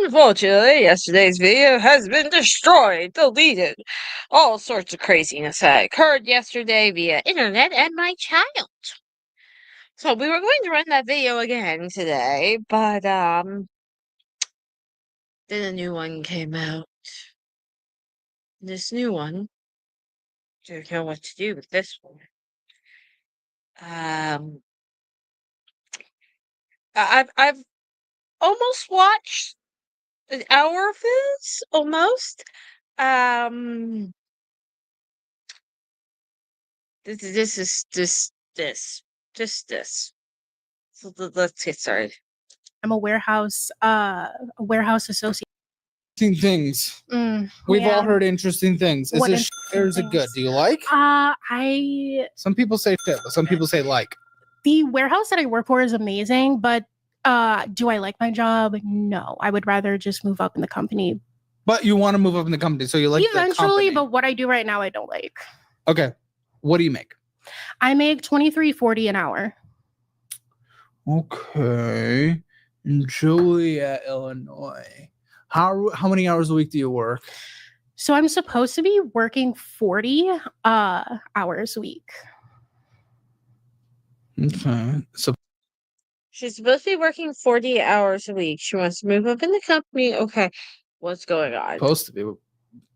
Unfortunately, yesterday's video has been destroyed, deleted. All sorts of craziness had occurred yesterday via internet and my child. So we were going to run that video again today, but then a new one came out. This new one, don't know what to do with this one. I've almost watched an hour of this, almost. This. So let's get started. I'm a warehouse associate. Things. We've all heard interesting things. Is it or is it good? Do you like? Some people say shit, but some people say like. The warehouse that I work for is amazing, but do I like my job? No. I would rather just move up in the company. But you want to move up in the company, so you like eventually, but what I do right now I don't like. Okay. What do you make? I make $23.40 an hour. Okay. In Joliet, Illinois. How many hours a week do you work? So I'm supposed to be working 40 hours a week. Okay. So she's supposed to be working 40 hours a week. She wants to move up in the company. Okay. What's going on? Supposed to be.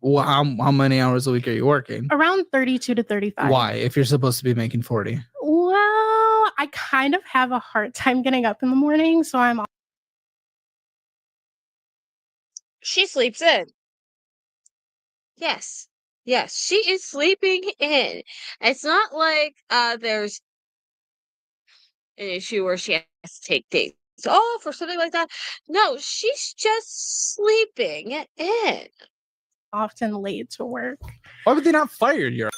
Well, how many hours a week are you working? Around 32 to 35. Why? If you're supposed to be making 40? Well, I kind of have a hard time getting up in the morning, so I'm... She sleeps in. Yes, she is sleeping in. It's not like there's an issue where she has to take days off or something like that. No, she's just sleeping in. Often late to work. Why would they not fire you?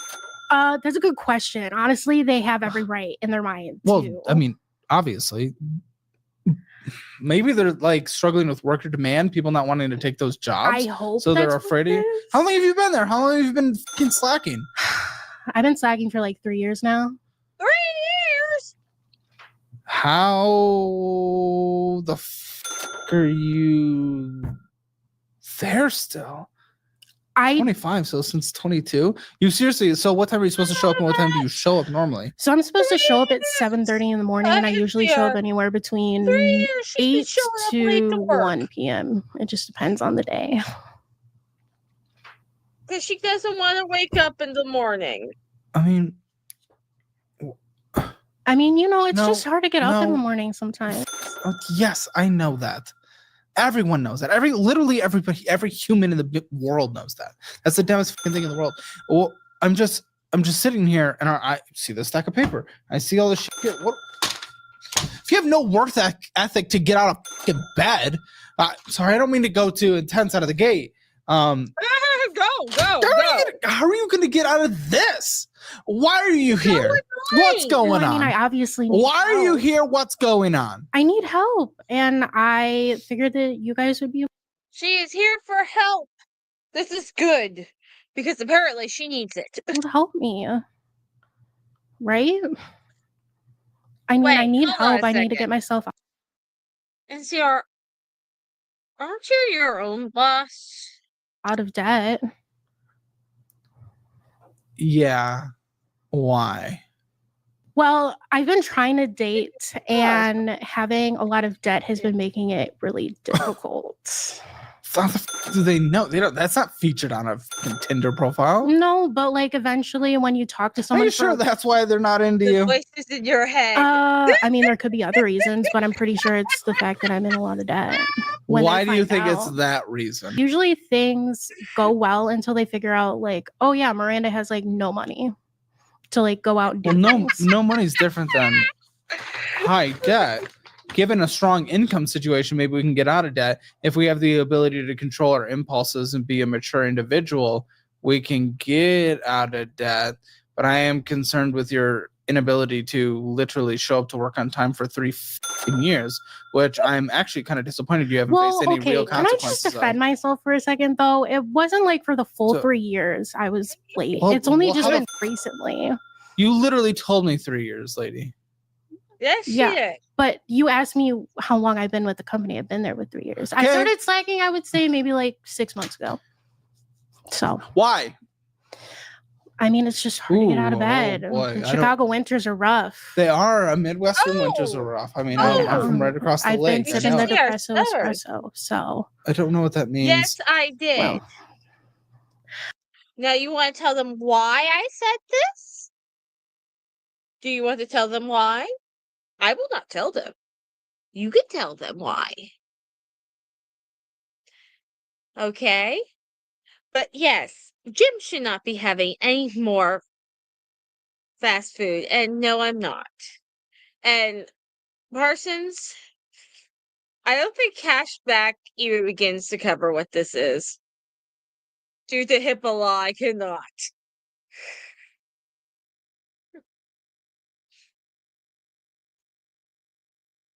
That's a good question. Honestly, they have every right in their mind. Well, I mean, obviously. Maybe they're like struggling with worker demand, people not wanting to take those jobs. I hope so. They're afraid of you. How long have you been there? How long have you been fucking slacking? I've been slacking for like 3 years now. 3 years? How the fuck are you there still? 25, so since 22. You seriously, so what time are you supposed to show up and what time do you show up normally? So I'm supposed to show up at 7:30 in the morning, and I usually show up anywhere between 8 to 1 p.m. It just depends on the day. Because she doesn't want to wake up in the morning. I mean, you know, it's just hard to get up in the morning sometimes. Yes, I know that. Everyone knows that. Literally everybody, every human in the world knows that. That's the dumbest thing in the world. Well, I'm just sitting here and I see the stack of paper. I see all this shit here. What? If you have no work ethic to get out of bed, sorry, I don't mean to go too intense out of the gate. Go. How are you going to get out of this? Why are you here? What's going on? I obviously need Why help. are you here? What's going on? I need help, and I figured that you guys would be... She is here for help. This is good, because apparently she needs it. Help me. Right? I need help. I need to get myself out. NCR, aren't you your own boss? Out of debt. Yeah. Why? Well, I've been trying to date, and having a lot of debt has been making it really difficult. How the f- do they know? They don't. That's not featured on a Tinder profile. No, but like eventually, when you talk to someone, are you sure that's why they're not into you? Voices in your head. There could be other reasons, but I'm pretty sure it's the fact that I'm in a lot of debt. Why do you think it's that reason? Usually, things go well until they figure out, like, oh yeah, Miranda has like no money to like go out and do things. No money's different than high debt. Given a strong income situation, maybe we can get out of debt. If we have the ability to control our impulses and be a mature individual, we can get out of debt. But I am concerned with your inability to literally show up to work on time for 3 years, which I'm actually kind of disappointed you haven't faced any real consequences. Can I just defend myself for a second, though? It wasn't like for the full 3 years I was late. It's only just been recently. You literally told me 3 years, lady. Yes, she Yeah. did. But you asked me how long I've been with the company. I've been there with 3 years. I Okay. started slacking, I would say, maybe like 6 months ago. So, Why? I mean, it's just hard to get out of Ooh, oh bed. boy, I Chicago winters are rough. They are. Midwestern winters are Oh. rough. I mean, Oh. I'm from right across the I've lake. been I sipping know. the We are depresso stubborn. espresso. So, I don't know what that means. Yes, I did. well, Now you want to tell them why I said this? Do you want to tell them why? I will not tell them. You can tell them why. Okay? But yes, Jim should not be having any more fast food. And no, I'm not. And Parsons, I don't think cashback even begins to cover what this is. Due to HIPAA law, I cannot.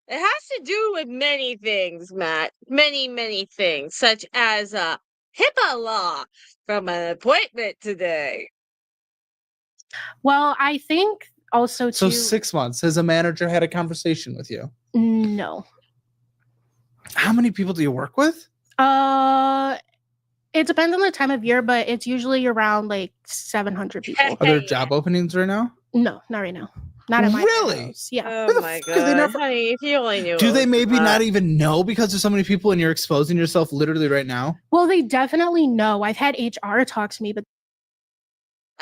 It has to do with many things, Matt. Many, many things, such as HIPAA law from an appointment today. well, I think also So too. 6 months. Has a manager had a conversation with you? No. How many people do you work with? It depends on the time of year, but it's usually around like 700 people. Are there job openings right now? No, not right now. Not at my Really? house. Yeah. Oh Where the my fuck are they god, not- honey, if you only knew. Do it they was maybe hot. not even know because there's so many people and you're exposing yourself literally right now? Well, they definitely know. I've had HR talk to me, but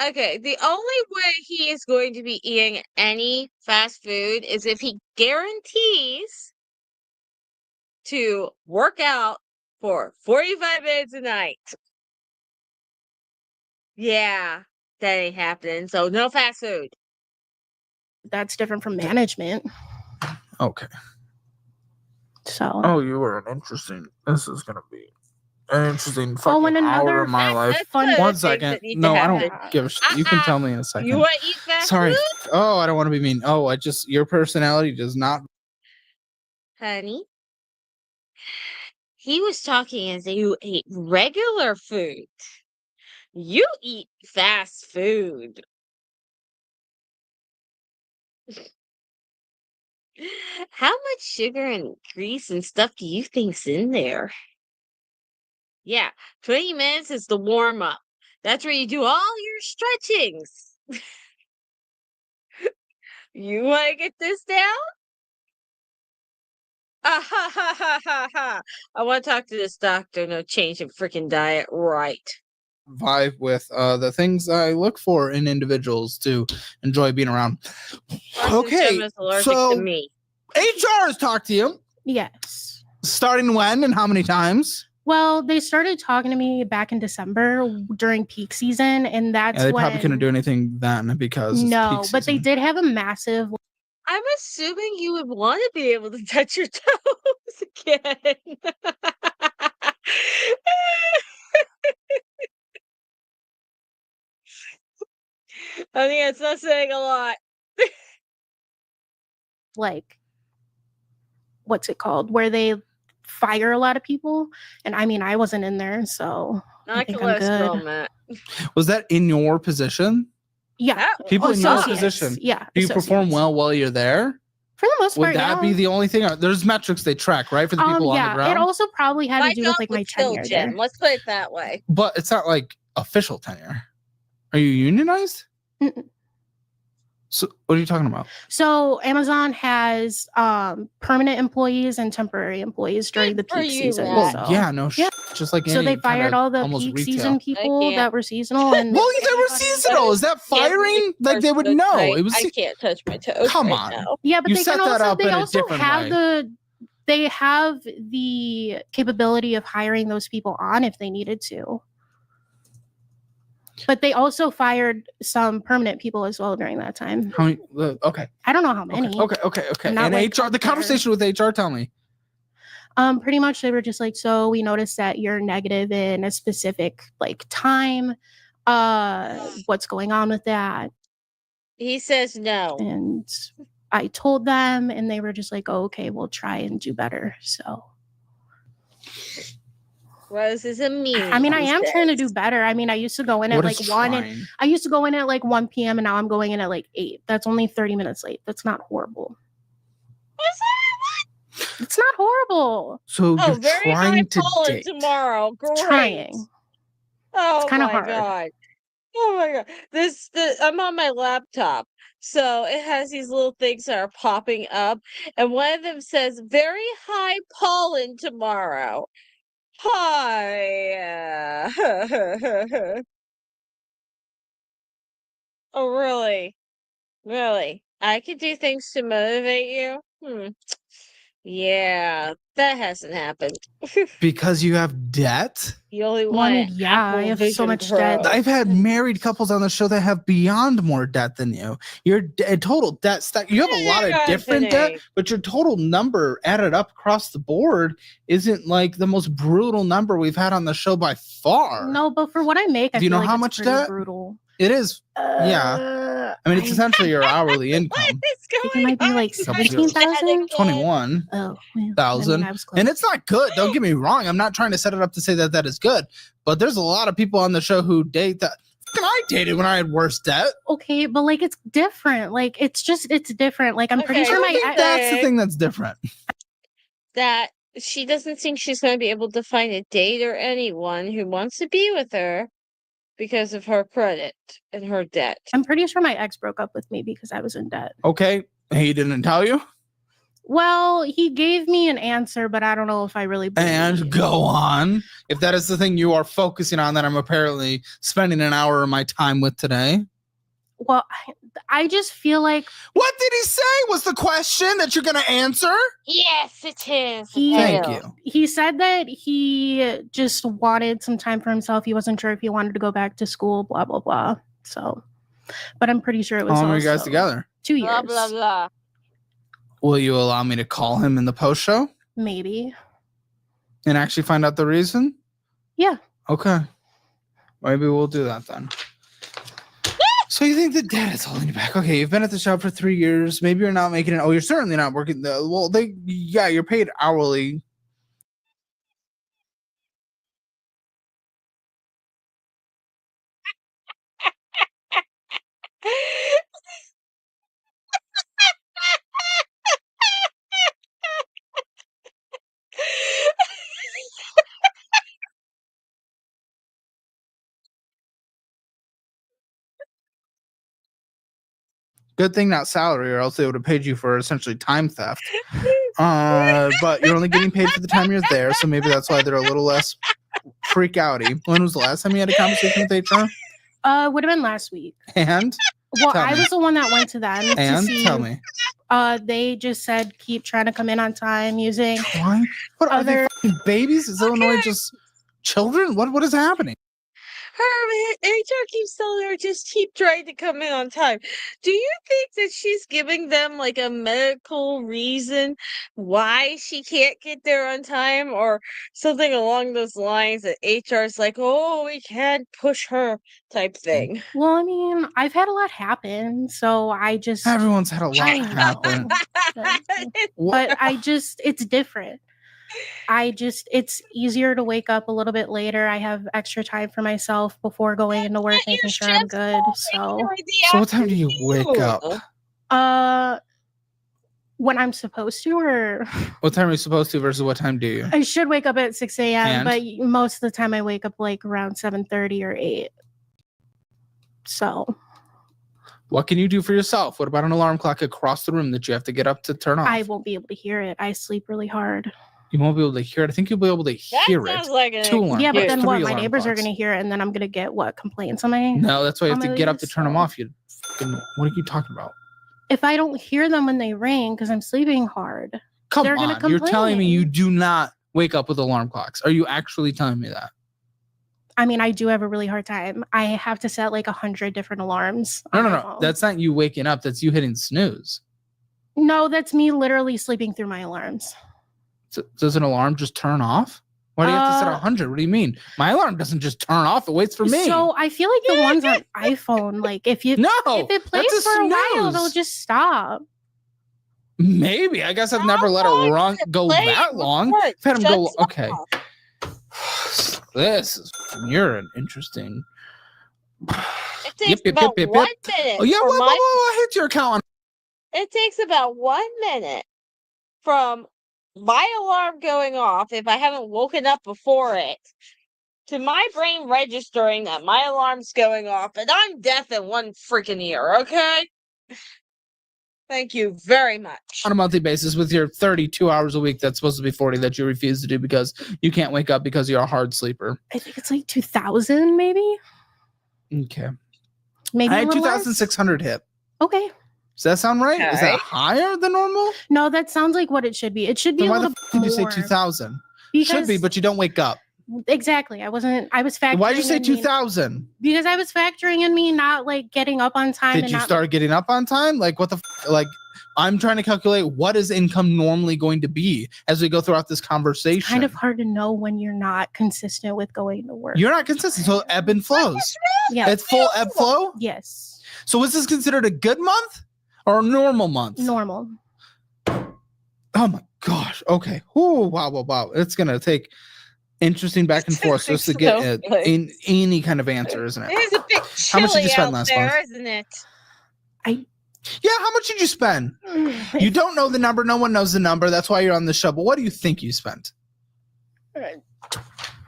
Okay, the only way he is going to be eating any fast food is if he guarantees to work out for 45 minutes a night. Yeah, that ain't happening. So no fast food. that's different from management. Okay. So, Oh, you were an interesting. This is gonna be an interesting Oh, fucking and another hour of my That's life. fun- the One things second. that need to No, I happen. don't give a shit. You can tell me in a second. You want to eat fast Sorry. food? Oh, I don't want to be mean. Oh, your personality does not. Honey, he was talking as you ate regular food. You eat fast food. How much sugar and grease and stuff do you think's in there? Yeah, 20 minutes is the warm up. That's where you do all your stretchings. You want to get this down? Ah, ha, ha, ha, ha, ha. I want to talk to this doctor. No change in freaking diet. Right. Vibe with the things I look for in individuals to enjoy being around. Okay, Jim is allergic so to me. HR has talked to you. yes. Starting when and how many times? Well, they started talking to me back in December during peak season, and that's Yeah, they when probably couldn't do anything then because it's no, peak but they season. did have a massive. I'm assuming you would want to be able to touch your toes again. I think it's not saying a lot. Like, what's it called, where they fire a lot of people, and I mean, I wasn't in there, so I Not think I'm cholesterol, good. Matt. Was that in your position? Yeah. That People was in your Associates. position. Yeah. Do you perform associates. well while you're there? For the most Would part? that yeah. be the only thing? There's metrics they track, right, for the people on the Yeah, it ground. also probably had My to do job with like my would kill tenure Jim. there. Let's put it that way. But it's not like official tenure. Are you unionized? Mm-mm. So what are you talking about? So Amazon has permanent employees and temporary employees during the Good for peak you, season. Matt. Well, so. yeah, no, just like So any they fired kinda all the almost peak retail. season people can't. that were seasonal, and Well, they were seasonal. Is that firing? Like they would know. Right? It was. I can't touch my toes. Come right on. Now. yeah, but You they set can that also up in they a also different have way. they have the capability of hiring those people on if they needed to. But they also fired some permanent people as well during that time. How many? Okay. I don't know how many. Okay. I'm not, And like, HR, the up there. conversation with HR, tell me. Pretty much they were just like, so we noticed that you're negative in a specific like time. What's going on with that? He says no. And I told them, and they were just like, oh, okay, we'll try and do better. So Rose is a mean. I mean, I he am trying to says. do better. I mean, I used to go in at What like is 1 and trying? I used to go in at like 1 p.m. and now I'm going in at like 8. That's only 30 minutes late. That's not horrible. It's not horrible. So Oh, you're very high trying to pollen date. tomorrow. Great. Trying. Oh kinda my hard. god. Oh my god. I'm on my laptop. So it has these little things that are popping up, and one of them says very high pollen tomorrow. Hi. Oh really? Really? I could do things to motivate you? Yeah, that hasn't happened. Because you have debt? You only Well, I mean, want yeah, I Apple have so Vision much Pro. debt. I've had married couples on the show that have beyond more debt than you. Your total debt stack. You have a lot of different debt, Anthony. but your total number added up across the board isn't like the most brutal number we've had on the show by far. No, but for what I make, I Do you feel know like how it's much pretty debt? brutal. It is. Yeah. I mean, it's essentially your hourly What income. is think it going might be on? like You guys 17,000? again? 21,000. Oh, well, I mean, I was close. And it's not good. Don't get me wrong. I'm not trying to set it up to say that that is good. But there's a lot of people on the show who date that. I dated when I had worse debt. Okay, but like it's different. Like it's different. Like I'm pretty Okay, sure I my think ex- That's the thing that's different. That she doesn't think she's going to be able to find a date or anyone who wants to be with her because of her credit and her debt. I'm pretty sure my ex broke up with me because I was in debt. Okay. He didn't tell you? Well, he gave me an answer, but I don't know if I really believe And it. go on. If that is the thing you are focusing on, that I'm apparently spending an hour of my time with today. Well, I just feel like What did he say was the question that you're going to answer? Yes, it is. Thank you. he said that he just wanted some time for himself. He wasn't sure if he wanted to go back to school, blah, blah, blah. So, but I'm pretty sure it was How long were you guys also together? 2 years. Blah, blah, blah. Will you allow me to call him in the post show Maybe. and actually find out the reason? Yeah. Okay. Maybe we'll do that then. So you think that dad is holding you back? Okay, you've been at the shop for 3 years. Maybe you're not making it. Oh, you're certainly not working. Well, you're paid hourly. Good thing not salary, or else they would have paid you for essentially time theft. But you're only getting paid for the time you're there, so maybe that's why they're a little less freak outy. When was the last time you had a conversation with HR? Would have been last week. And Well, Tell I me. was the one that went to them to and see. tell me, They just said keep trying to come in on time using why? What are they Other- fucking babies? Is Illinois just children? What is happening? Her HR keeps telling her just keep trying to come in on time. Do you think that she's giving them like a medical reason why she can't get there on time, or something along those lines that HR's like, oh, we can't push her type thing? Well, I mean, I've had a lot happen, so I just Everyone's had a lot I know. happen. What? but it's different. It's easier to wake up a little bit later. I have extra time for myself before going into work, making sure I'm good. So, So what time do you wake up? when I'm supposed to, or What time are you supposed to versus what time do you? I should wake up at 6 a.m., And? but most of the time I wake up like around 7:30 or 8. So What can you do for yourself? What about an alarm clock across the room that you have to get up to turn off? I won't be able to hear it. I sleep really hard. You won't be able to hear it. I think you'll be able to That hear sounds it. like an Two alarm Yeah, but clocks, then three what? My alarm neighbors are clocks. going to hear it, and then I'm going to get what complaints on my. No, that's why you have on to my get up to list, turn them so- off. You fucking, what are you talking about? If I don't hear them when they ring because I'm sleeping hard, Come They're gonna on. You're telling me complain. you do not wake up with alarm clocks. Are you actually telling me that? I mean, I do have a really hard time. I have to set like 100 different alarms. No, on no, my no. phone. That's not you waking up. That's you hitting snooze. No, that's me literally sleeping through my alarms. So, does an alarm just turn off? Why do you have to set 100? What do you mean? My alarm doesn't just turn off. It waits for me. So I feel like the ones on iPhone, like if no, it plays that's a for a while, it'll snooze. just stop. Maybe. I guess I've never let long it run does it go play that long. before it I've had 'em go. shuts Okay. off? This is. You're an interesting. It takes about 1 minute. Oh yeah, for well, my- hit your account. It takes about 1 minute from my alarm going off if I haven't woken up before it to my brain registering that my alarm's going off and I'm deaf in one freaking ear, okay? Thank you very much. On a monthly basis with your 32 hours a week that's supposed to be 40 that you refuse to do because you can't wake up because you're a hard sleeper. I think it's like 2,000 maybe. Okay. Maybe I a had little less. 2,600 hit. Okay. Does that sound right? Is that Okay. higher than normal? No, that sounds like what it should be. It should be Then a why the little f- did you say more, 2,000? because Should be, but you don't wake up. exactly. I was factoring. Why'd you say in me- 2,000? Because I was factoring in me not like getting up on time. Did and you not, start getting up on time? Like what the f- like? I'm trying to calculate what is income normally going to be as we go throughout this conversation. It's kind of hard to know when you're not consistent with going to work. You're not consistent, so ebb and flows. Yeah. It's full ebb flow. Yes. So was this considered a good month or a normal month? Normal. Oh my gosh. Okay. Ooh, wow. It's gonna take interesting back and forth just to get in any kind of answer, isn't it? It is a bit How much did you chilly spend out last there, month? isn't it? Yeah, how much did you spend? You don't know the number. No one knows the number. That's why you're on the show. But what do you think you spent?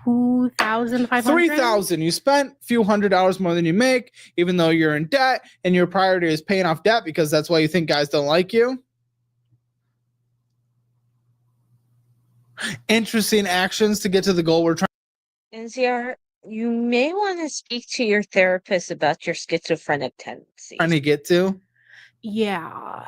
2,500. 3,000. You spent a few $100 more than you make, even though you're in debt, and your priority is paying off debt because that's why you think guys don't like you. Interesting actions to get to the goal we're trying. NCR, you may want to speak to your therapist about your schizophrenic tendencies. To get to. Yeah,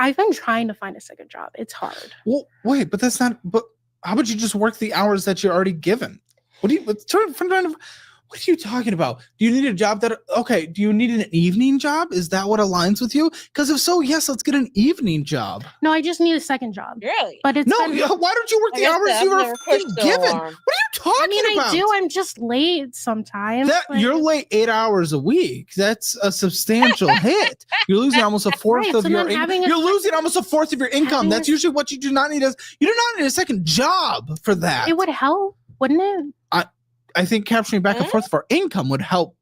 I've been trying to find a second job. It's hard. Well, wait, but that's not. But how about you just work the hours that you're already given? What are you talking about? Do you need a job that? Okay, do you need an evening job? Is that what aligns with you? Because if so, yes, let's get an evening job. No, I just need a second job. Really? But it's No, been- why don't you work I the guess hours I've you were never pushed the given? alarm. What are you talking I mean, about? I do. I'm just late sometimes. That but- you're late 8 hours a week. That's a substantial hit. You're losing almost a fourth Right, of so your then income. having a You're second- losing almost a fourth of your income. having That's a- usually what you do not need. You do not need a second job for that. It would help, wouldn't it? I think capturing back a fourth of our income would help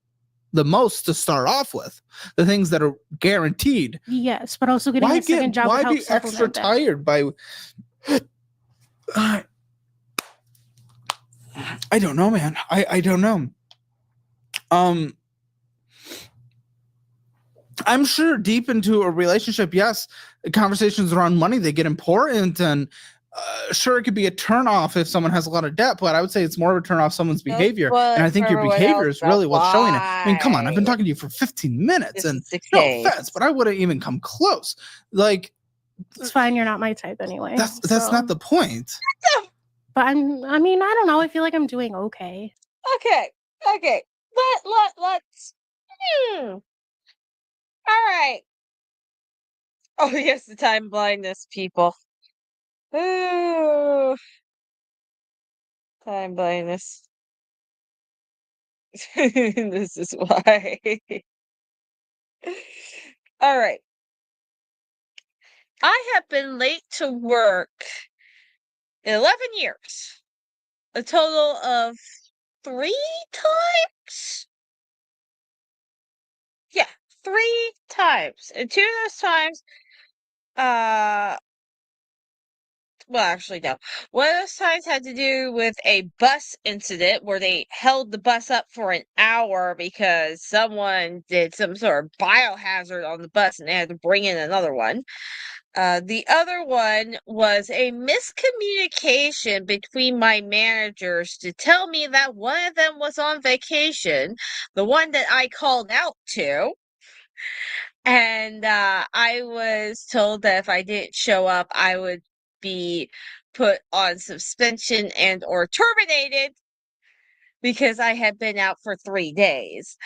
the most to start off with. The things that are guaranteed. Yes, but also getting a second job would Why help be extra supplement that. tired by? I don't know, man. I don't know. I'm sure deep into a relationship, yes, conversations around money, they get important, and sure, it could be a turnoff if someone has a lot of debt, but I would say it's more of a turnoff someone's behavior. And I think your everyone behavior else is really what's showing it. I mean, come on, I've been why? talking to you for 15 minutes, This and is 6 no days. offense, but I wouldn't even come close. Like, It's fine. You're not my type anyway. that's so- not the point. But I mean, I don't know. I feel like I'm doing okay. Okay. Let's. All right. Oh yes, the time blindness, people. Ooh. Time blindness. This is why. All right. I have been late to work 11 years. A total of 3 times? Yeah, 3 times. And 2 of those times, well, actually, no. One of those times had to do with a bus incident where they held the bus up for an hour because someone did some sort of biohazard on the bus and they had to bring in another one. The other one was a miscommunication between my managers to tell me that one of them was on vacation, the one that I called out to. And I was told that if I didn't show up, I would be put on suspension and or terminated because I had been out for 3 days.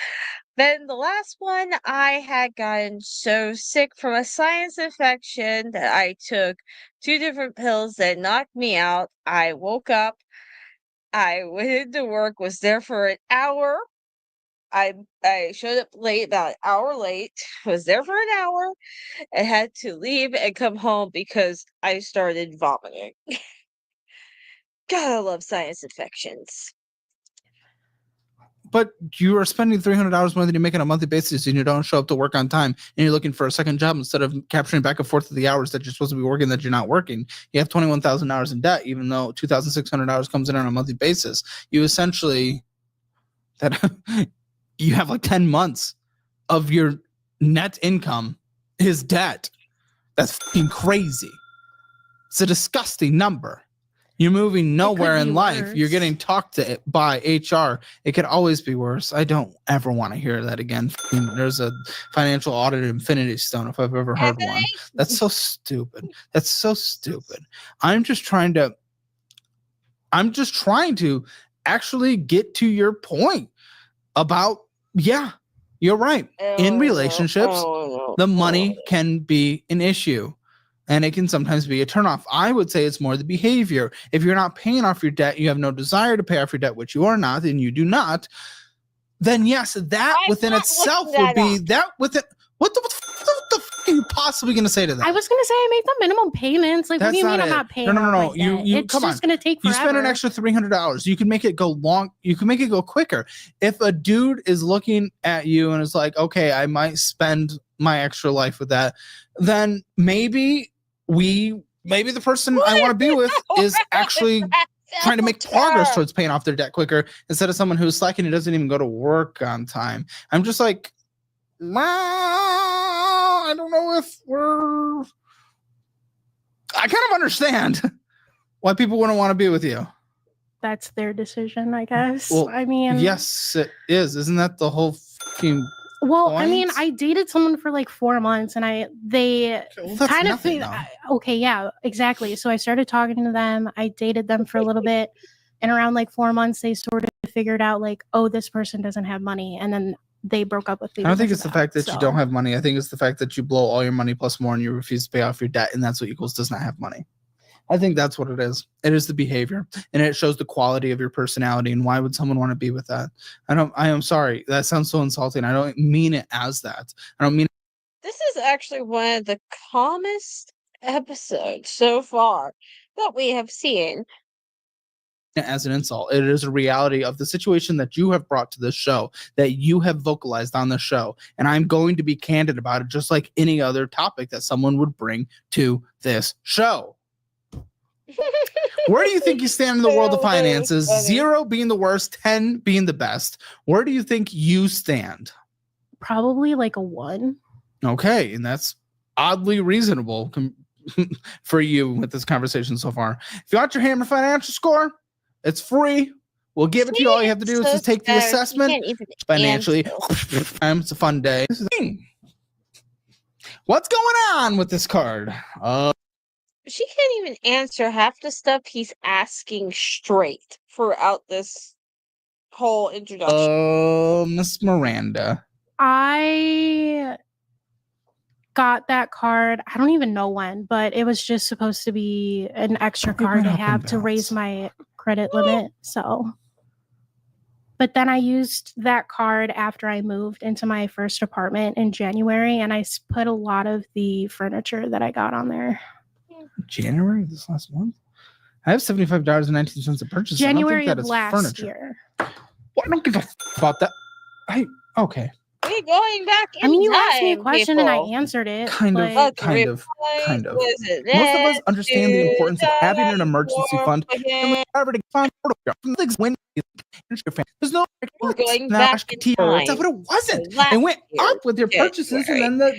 Then the last one, I had gotten so sick from a sinus infection that I took 2 different pills that knocked me out. I woke up, I went into work, was there for an hour. I showed up late, about an hour late, was there for an hour, and had to leave and come home because I started vomiting. God, I love sinus infections. but you are spending $300 more than you make on a monthly basis, and you don't show up to work on time, and you're looking for a second job instead of capturing back and forth of the hours that you're supposed to be working that you're not working. You have $21,000 in debt, even though $2,600 comes in on a monthly basis. You essentially you have like 10 months of your net income is debt. That's fucking crazy. It's a disgusting number. You're moving nowhere in life. Worse. You're getting talked to by HR. It could always be worse. I don't ever want to hear that again. There's a financial audit Infinity Stone if I've ever heard one. That's so stupid. That's so stupid. I'm just trying to actually get to your point about, yeah, you're right. In relationships, the money can be an issue. And it can sometimes be a turnoff. I would say it's more the behavior. If you're not paying off your debt, you have no desire to pay off your debt, which you are not, and you do not, then yes, that within itself would be that within. What the fuck are you possibly going to say to that? I was going to say I make the minimum payments. Like, That's what do you mean not I'm it. not paying? No. off my debt? You It's come just on. going to take You forever. spend an extra $300. You can make it go long. You can make it go quicker. If a dude is looking at you and is like, okay, I might spend my extra life with that, then maybe the person I want to be with is actually trying to make progress towards paying off their debt quicker instead of someone who's slacking and doesn't even go to work on time. I'm just like, I don't know if I kind of understand why people wouldn't want to be with you. That's their decision, I guess. Well, I mean, yes, it is. Isn't that the whole fucking well, I mean, point? I dated someone for like 4 months, and they Well, that's kind of nothing, think, though. okay, yeah, exactly. So I started talking to them. I dated them for a little bit, and around like 4 months, they sort of figured out like, oh, this person doesn't have money, and then they broke up with me. I don't think because it's the of fact that you So, don't have money. I think it's the fact that you blow all your money plus more and you refuse to pay off your debt, and that's what equals does not have money. I think that's what it is. It is the behavior, and it shows the quality of your personality. And why would someone want to be with that? I am sorry. That sounds so insulting. I don't mean it as that. I don't mean. This is actually one of the calmest episodes so far that we have seen. As an insult. It is a reality of the situation that you have brought to this show, that you have vocalized on the show. And I'm going to be candid about it, just like any other topic that someone would bring to this show. Where do you think you stand in the world of finances? 0 being the worst, 10 being the best. Where do you think you stand? probably like a 1. Okay, and that's oddly reasonable for you with this conversation so far. If you want your Hammer financial score, it's free. We'll give it to you. All you have to do is just take the assessment financially. It's a fun day. What's going on with this card? She can't even answer half the stuff he's asking straight throughout this whole introduction. Miss Miranda. I got that card. I don't even know when, but it was just supposed to be an extra It card went to up in have to raise my credit limit. So, but then I used that card after I moved into my first apartment in January, and I put a lot of the furniture that I got on there. January this last month? I have $75.19 to purchase. January I of don't think that is last furniture. year. Well, I don't give a about that. Okay. We're going back in I mean, you asked me a time, question and I people. answered it. Kind of. but- Kind of. Kind of. Was it Most of us that understand the importance of having an dude emergency fund. And again? we never to find things when there's no We're going Nash back in Katia, time. but it wasn't. Last It went year, up with your purchases, and then the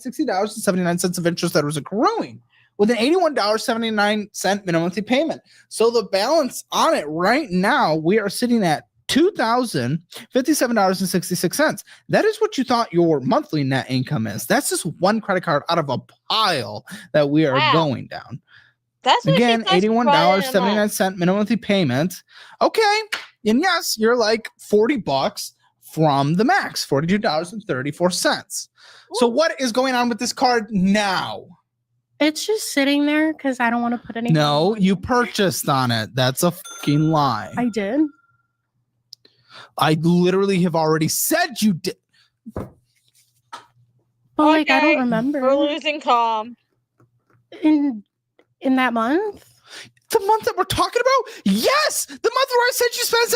$60.79 of interest that was accruing with an $81.79 minimum monthly payment. So the balance on it right now, we are sitting at $2,057.66. That is what you thought your monthly net income is. That's just one credit card out of a pile that we are Wow. going down. That's what Again, she does for $81.79 minimum monthly payment. Okay. And yes, you're like $40 from the max, $42.34. So what is going on with this card now? It's just sitting there because I don't want to put any. No, you purchased on it. That's a fucking lie. I did. I literally have already said you did. But like, I Okay, don't remember. We're losing calm. in that month. The month that we're talking about? Yes, the month where I said you spent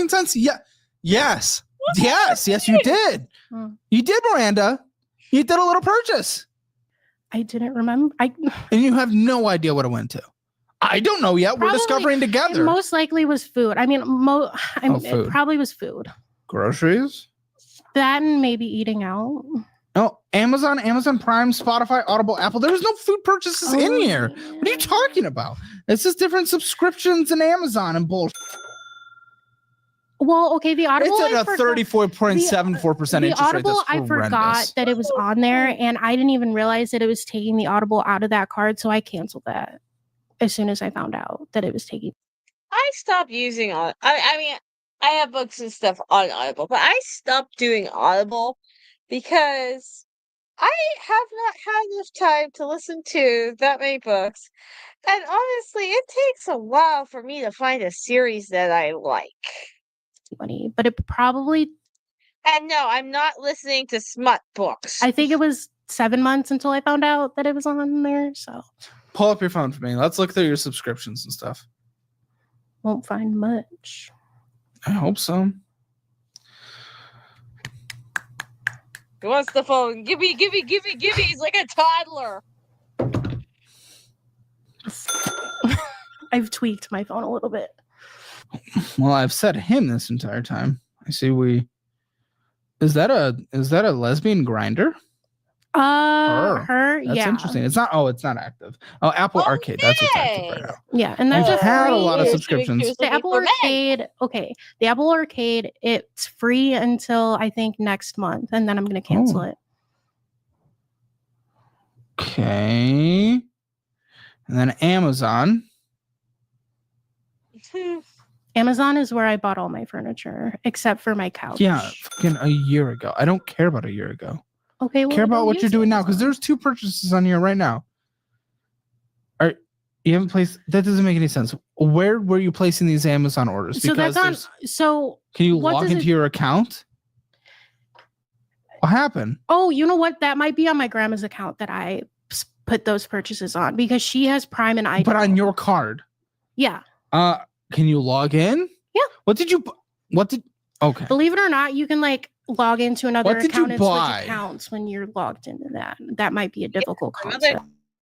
$75.19. Yeah, Yes. Yes, you did. Hmm. You did, Miranda. You did a little purchase. I didn't remember. And you have no idea what it went to. I don't know yet. We're Probably- discovering It together. most likely was food. I mean, food. it probably was food. Groceries? That and maybe eating out. No, Amazon Prime, Spotify, Audible, Apple. There was no food purchases in here. What are you talking about? It's just different subscriptions in Amazon and bullshit. Well, okay, the Audible. It's at a 34.74% The interest rate. Audible, That's I forgot horrendous. that it was on there, and I didn't even realize that it was taking the Audible out of that card, so I canceled that as soon as I found out that it was taking. I stopped using I mean, I have books and stuff on Audible, but I stopped doing Audible because I have not had enough time to listen to that many books. And honestly, it takes a while for me to find a series that I like. Money, but it probably. And no, I'm not listening to smut books. I think it was 7 months until I found out that it was on there. So Pull up your phone for me. Let's look through your subscriptions and stuff. won't find much. I hope so. Who wants the phone? Give me. He's like a toddler. I've tweaked my phone a little bit. Well, I've said him this entire time. I see we. Is that a lesbian grinder? Her, That's yeah. interesting. It's not. Oh, it's not active. Oh, Apple Oh, Arcade. That's what's active right yay. now. Yeah, and that's I've a had a free. lot of Doing subscriptions. cruise The looking Apple for men. Arcade, okay. The Apple Arcade, it's free until I think next month, and then I'm gonna cancel it. Okay. And then Amazon. Amazon is where I bought all my furniture, except for my couch. Yeah, fucking a year ago. I don't care about a year ago. Okay. Well, Care about don't what you're use doing now because Amazon. there's 2 purchases on here right now. You haven't placed. That doesn't make any sense. Where were you placing these Amazon orders? So that's on. there's- So Can you what log does into it- your account? What happened? oh, you know what? That might be on my grandma's account that I put those purchases on because she has Prime and I. But on don't. your card. Yeah. Can you log in? Yeah. What did? Okay. Believe it or not, you can like log into another What did you account and buy? switch accounts when you're logged into that. That might be a difficult My concept. mother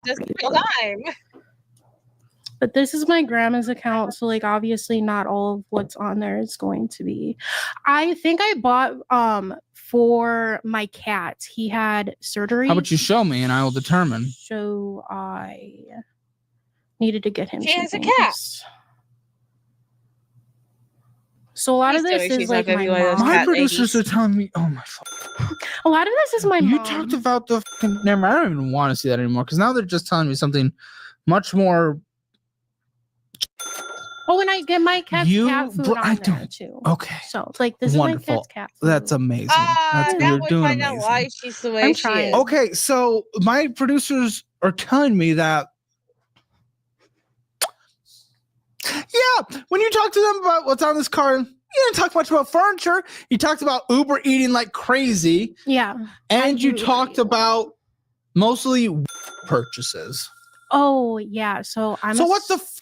does it all the time. But this is my grandma's account, so like obviously not all of what's on there is going to be. I think I bought for my cat. He had surgery. How about you show me and I will determine. So I needed to get him. She some has a things. cat. So a lot of Please tell this me is she's not like gonna my be one of those mom. My cat producers ladies. are telling me. Oh my fuck. A lot of this is my You mom. talked about the. Never mind. I don't even want to see that anymore because now they're just telling me something much more. Oh, and I get my cat's You cat food br- on I there don't- too. Okay. So like this Wonderful. is my cat's cat food. That's amazing. That's That you're would doing find out amazing. why she's the way I'm she trying. is. Okay, so my producers are telling me that. Yeah, when you talk to them about what's on this card, you didn't talk much about furniture. You talked about Uber eating like crazy, Yeah. and you do talked agree. about mostly purchases. Oh yeah. So I'm. So a what the s-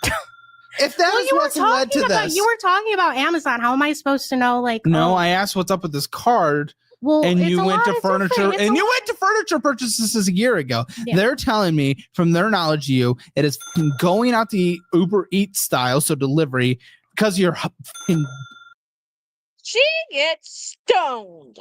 fuck? If that well, is you were what's led to talking about this. you were talking about Amazon. How am I supposed to know? Like No, oh, I asked what's up with this card, well, and it's you a went lot to of different- furniture, it's a and you lot- went to furniture purchases a year ago. Yeah. They're telling me, from their knowledge of you, it is f***ing going out the Uber Eats style, so delivery, because you're f***ing. She gets stoned.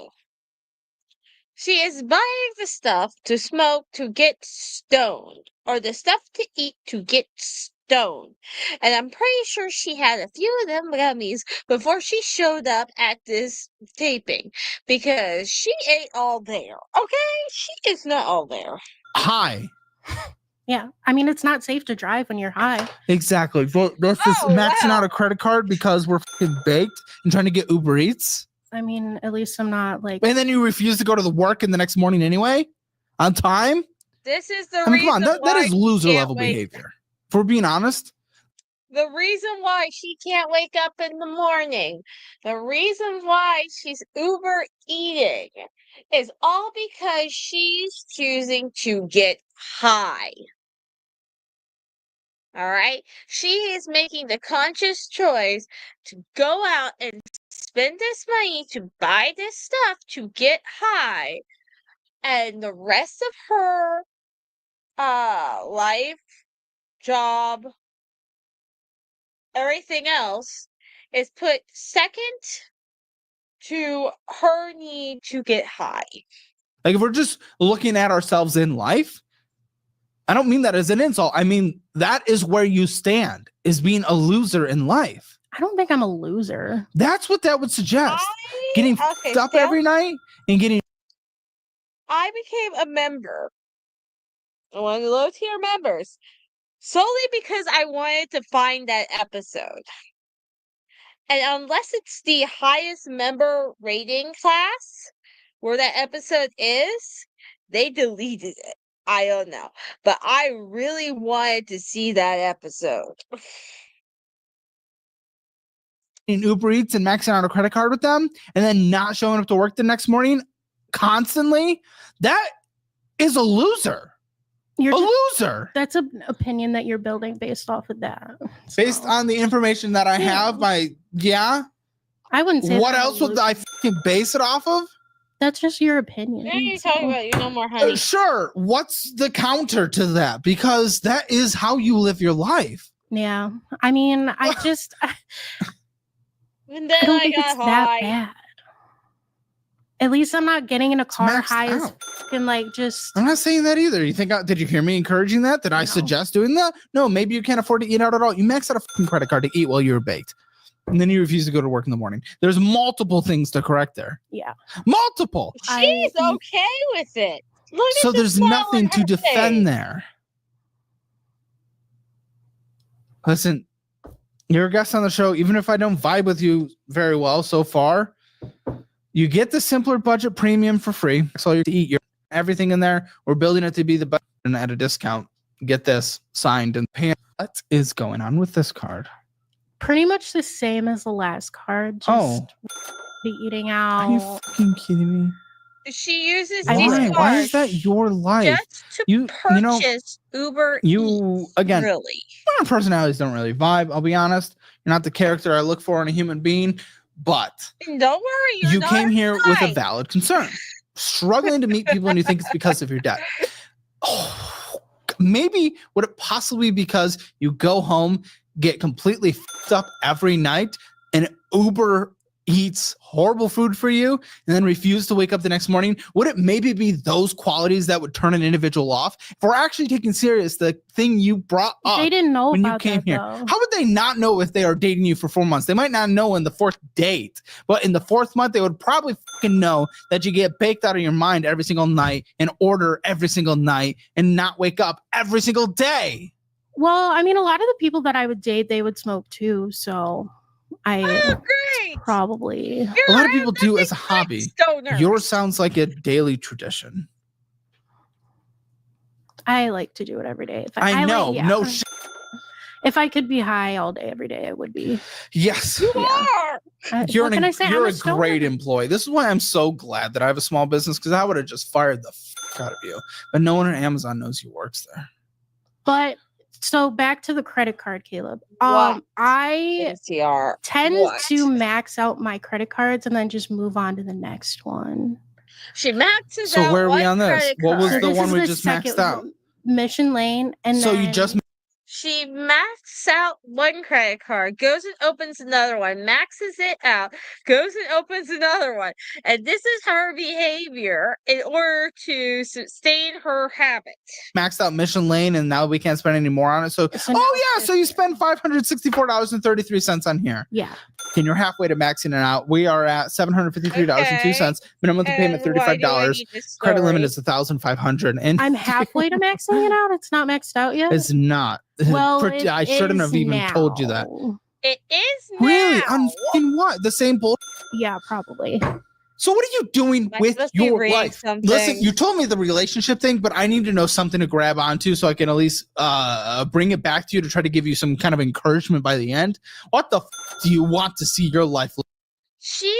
She is buying the stuff to smoke to get stoned, or the stuff to eat to get stoned. And I'm pretty sure she had a few of them gummies before she showed up at this taping, because she ate all there. Okay? She is not all there. high. Yeah. I mean, it's not safe to drive when you're high. Exactly. That's just Oh, maxing out wow. a credit card because we're f***ing baked and trying to get Uber Eats. I mean, at least I'm not like. And then you refuse to go to the work in the next morning anyway? On time? This is the I mean, reason come on. That why is she loser can't level wake behavior. If we're being honest. The reason why she can't wake up in the morning, the reason why she's Uber eating is all because she's choosing to get high. All right? She is making the conscious choice to go out and spend this money to buy this stuff to get high, and the rest of her life, job, everything else is put second to her need to get high. Like if we're just looking at ourselves in life, I don't mean that as an insult. I mean, that is where you stand, is being a loser in life. I don't think I'm a loser. That's what that would suggest. Getting Okay, f***ed up so every night and getting I became a member, one of the low tier members, solely because I wanted to find that episode. And unless it's the highest member rating class where that episode is, they deleted it. I don't know. But I really wanted to see that episode. Uber Eats and maxing out a credit card with them and then not showing up to work the next morning constantly, that is a loser. You're A just, loser. that's an opinion that you're building based off of that. Based So, on the information that I Yeah. have, I wouldn't say what that I'm a else would loser. I fucking base it off of? That's just your opinion. What are you talking so- about? You know more, honey. Sure. What's the counter to that? Because that is how you live your life. Yeah. I mean, I just And then I don't I think got it's that high. bad. At least I'm not getting in a car maxed high as out. fucking like just I'm not saying that either. You think? Did you hear me encouraging that? Did I No. suggest doing that? No. Maybe you can't afford to eat out at all. You max out a fucking credit card to eat while you were baked, and then you refuse to go to work in the morning. There's multiple things to correct there. Yeah. Multiple. She's I- okay with it. Look at So the there's smile nothing on to her defend face. there. Listen, you're a guest on the show. Even if I don't vibe with you very well so far, you get the simpler budget premium for free. So you eat your everything in there. We're building it to be the best and at a discount. Get this signed and pay. What is going on with this card? pretty much the same as the last card. Just Oh. the eating Are you out. fucking kidding me? She uses I these Why? wouldn't. Why is cards that your life? just to You know, purchase Uber you Eats, again. really. Our personalities don't really vibe. I'll be honest. You're not the character I look for in a human being, but And don't worry, you're you not came here with a fine. valid concern. Struggling to meet people and you think it's because of your debt. Oh, maybe would it possibly be because you go home, get completely fucked up every night, and Uber eats horrible food for you and then refuse to wake up the next morning? Would it maybe be those qualities that would turn an individual off? If we're actually taking serious the thing you brought up, They didn't know when you about came that here. though. how would they not know if they are dating you for 4 months? They might not know in the fourth date, but in the fourth month, they would probably fucking know that you get baked out of your mind every single night and order every single night and not wake up every single day. Well, I mean, a lot of the people that I would date, they would smoke too. So I Oh, great. probably. A lot of people do as a nothing but hobby. stoners. Yours sounds like a daily tradition. I like to do it every day. If I know. Like, yeah. No shit. If I could be high all day, every day, I would be. Yes. You Yeah. are. You're, What can I say? you're I'm a stoner. great employee. This is why I'm so glad that I have a small business, because I would have just fired the fuck out of you. But no one at Amazon knows you works there. But so back to the credit card, Caleb. What? I NCR. tend What? to max out my credit cards and then just move on to the next one. She maxes So out where are we one on this? credit What was card. the this one is we the just maxed second out? one, Mission Lane, and So then you just She maxes out one credit card, goes and opens another one, maxes it out, goes and opens another one. And this is her behavior in order to sustain her habit. maxed out Mission Lane and now we can't spend any more on it. So, So now oh it's yeah, so you spend $564.33 on here. yeah. And you're halfway to maxing it out. We are at $753.02. Minimum monthly payment And why do I $35. need this Credit limit story? is $1,500. And I'm halfway to maxing it out. It's not maxed out yet. it's not. Well, I shouldn't have even told you that. now. It is now. Really? On fucking what? The same bull. Yeah, probably. So what are you doing Am I with supposed to be your reading life? something? Listen, you told me the relationship thing, but I need to know something to grab onto so I can at least bring it back to you to try to give you some kind of encouragement by the end. What the do you want to see your life? She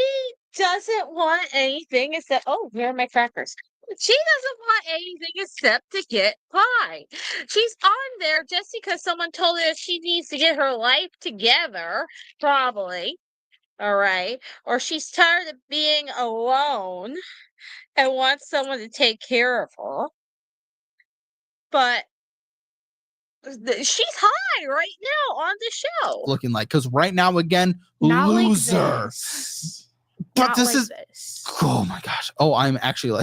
doesn't want anything except, oh, where are my crackers? She doesn't want anything except to get by. She's on there just because someone told her she needs to get her life together, probably. All right. Or she's tired of being alone and wants someone to take care of her. But she's high right now on the show. Looking like, because right now again, Not loser. like this. But Not this like is this. oh my gosh. Oh, I'm actually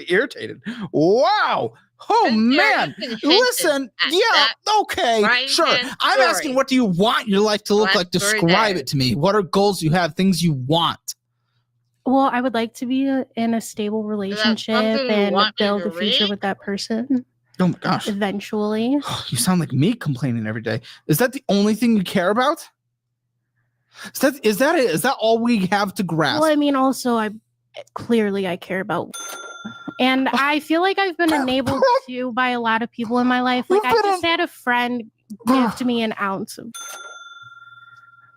irritated. Wow. Oh Cynthia, man. you can hint Listen, at yeah, that okay, Ryan sure. Hand I'm story. asking, what do you want your life to look Left like? story Describe there. it to me. What are goals you have? Things you want? Well, I would like to be in a stable relationship something you and want me build to a future read? with that person Oh my gosh. eventually. You sound like me complaining every day. Is that the only thing you care about? Is that it? Is that all we have to grasp? Well, I mean, also, I care about, and I feel like I've been enabled to by a lot of people in my life. Like, I just had a friend gift me an ounce of.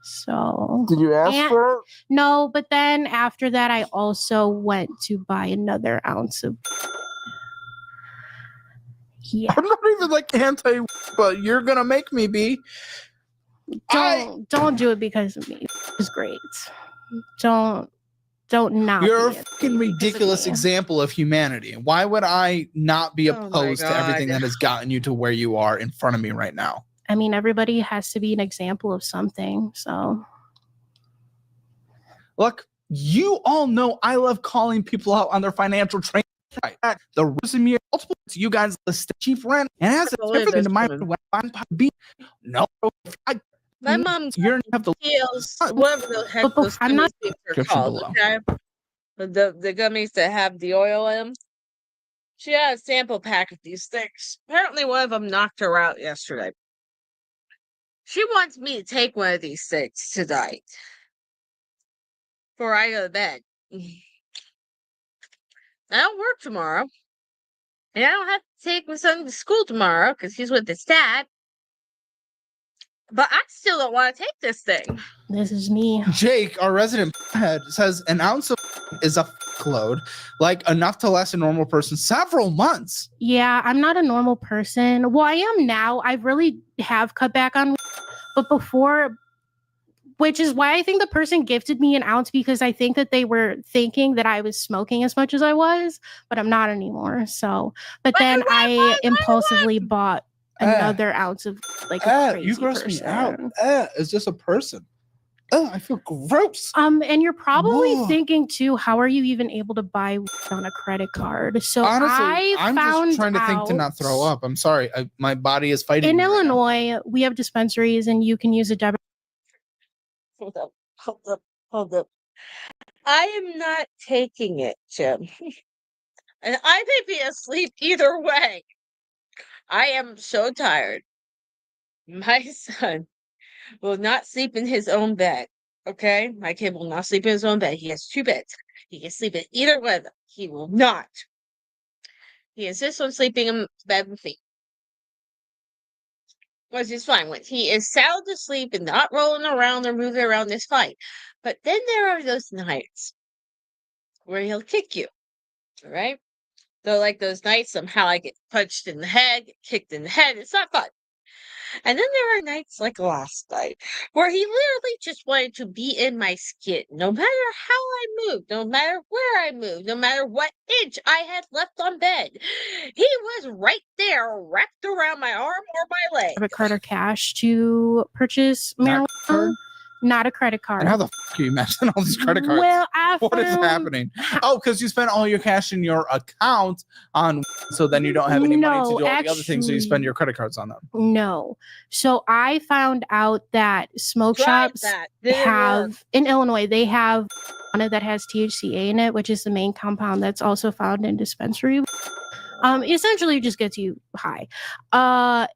So Did you ask and- for it? no, but then after that, I also went to buy another ounce of. Yeah, I'm not even like anti, but you're gonna make me be. don't do it because of me. It's great. Don't not. You're a be it fucking because of ridiculous me. example of humanity. Why would I not be Oh my opposed to everything God. that has gotten you to where you are in front of me right now? I mean, everybody has to be an example of something. So Look, you all know I love calling people out on their financial training. The reason me multiple you guys list Chief Rent and has believe everything to this my woman. no. My mom You're have the feels whatever the heck But those I'm not- gummies things are Description called. below. Okay, the gummies that have the oil in them. She had a sample pack of these things. Apparently, one of them knocked her out yesterday. She wants me to take one of these things tonight before I go to bed. I don't work tomorrow. And I don't have to take my son to school tomorrow because he's with his dad. But I still don't want to take this thing. this is me. Jake, our resident head, says an ounce of is a load, like enough to last a normal person several months. Yeah, I'm not a normal person. Well, I am now. I really have cut back on, but before, which is why I think the person gifted me an ounce because I think that they were thinking that I was smoking as much as I was, but I'm not anymore. So, but then I impulsively bought another ounce of like a crazy You gross me out. person. It's just a person. I feel gross. And you're probably Whoa. thinking too, how are you even able to buy on a credit card? So Honestly, I'm found just trying to think to not throw up. I'm sorry. My body is fighting. In me right now. Illinois, we have dispensaries and you can use a debit. Hold up. I am not taking it, Jim. And I may be asleep either way. I am so tired. My son will not sleep in his own bed. Okay? My kid will not sleep in his own bed. He has two beds. He can sleep in either one of them. He will not. He insists on sleeping in bed with me. Which is fine. When he is sound asleep and not rolling around or moving around, it's fine. But then there are those nights where he'll kick you. All right? So like those nights, somehow I get punched in the head, get kicked in the head. It's not fun. And then there are nights like last night where he literally just wanted to be in my skin, no matter how I moved, no matter where I moved, no matter what inch I had left on bed. He was right there, wrapped around my arm or my leg. Debit card or cash to purchase marijuana, card? not a credit card. And how the f are you matching all these credit cards? Well, I What is found- happening? Oh, because you spent all your cash in your account on, so then you don't have any money to No, do all the other things, so you spend actually- your credit cards on them. No. So I found out that smoke Tried shops that. Didn't work. have in Illinois, they have one that has THCA in it, which is the main compound that's also found in dispensary. Essentially it just gets you high.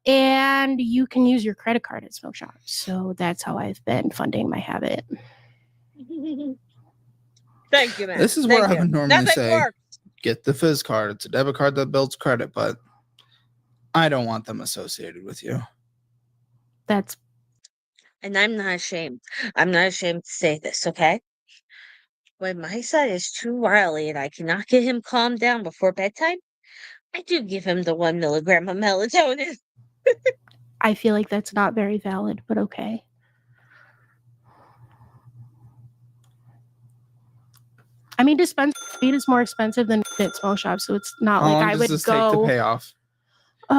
And you can use your credit card at smoke shops. So that's how I've been funding my habit. Thank you, man. This is where I would normally Nothing say, works. get the Fizz card. It's a debit card that builds credit, but I don't want them associated with you. That's And I'm not ashamed. I'm not ashamed to say this, okay? When my son is too wily and I cannot get him calmed down before bedtime, I do give him the 1 milligram of melatonin. I feel like that's not very valid, but okay. I mean, dispensary weed is more expensive than at smoke shops, so it's not How like long I does would this take to go. pay off?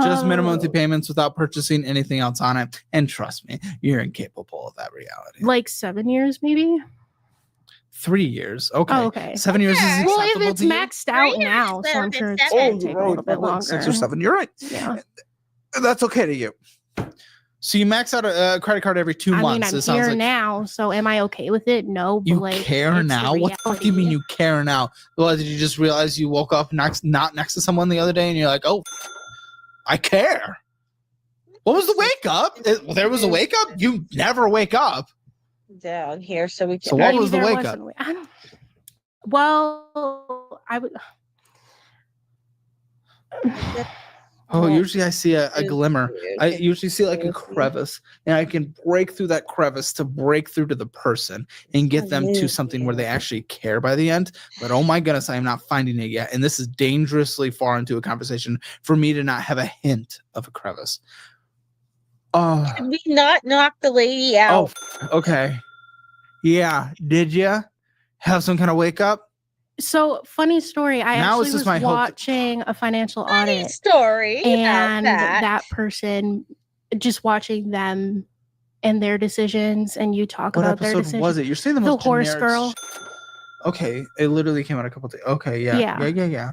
Just minimum monthly Oh, payments without purchasing anything else on it. And trust me, you're incapable of that reality. like 7 years, maybe. 3 years. Okay. Oh, okay. 7 years Yeah. is Well, acceptable if it's to you? maxed out years now, is so I'm better sure than it's 7. going to take a little bit longer. 6 or 7. You're right. Yeah. That's okay to you. So you max out a credit card every 2 I mean, months. I'm It sounds here like now, so am I okay with it? No, but you like, care it's the now. What the fuck do you mean reality. you care now? Well, did you just realize you woke up not next to someone the other day and you're like, oh, I care? What was the wake up? There was a wake up? You never wake up. Down here, so we can. So what Maybe was the there wake wasn't up? I don't. Well, I would. Oh, usually I see a glimmer. I Okay. usually see like a crevice, and I can break through that crevice to break through to the person and get them to something where they actually care by the end. But oh my goodness, I am not finding it yet. And this is dangerously far into a conversation for me to not have a hint of a crevice. Oh, Did we not knock the lady out? okay. Yeah. Did you have some kind of wake up? So funny story. I Now actually it's just was my hope that- watching a financial Funny audit, story about and that. that person, just watching them and their decisions, and you talk What about their episode decisions. was it? You're saying the The most horse generic girl. Okay, it literally came out a couple days. Okay, yeah.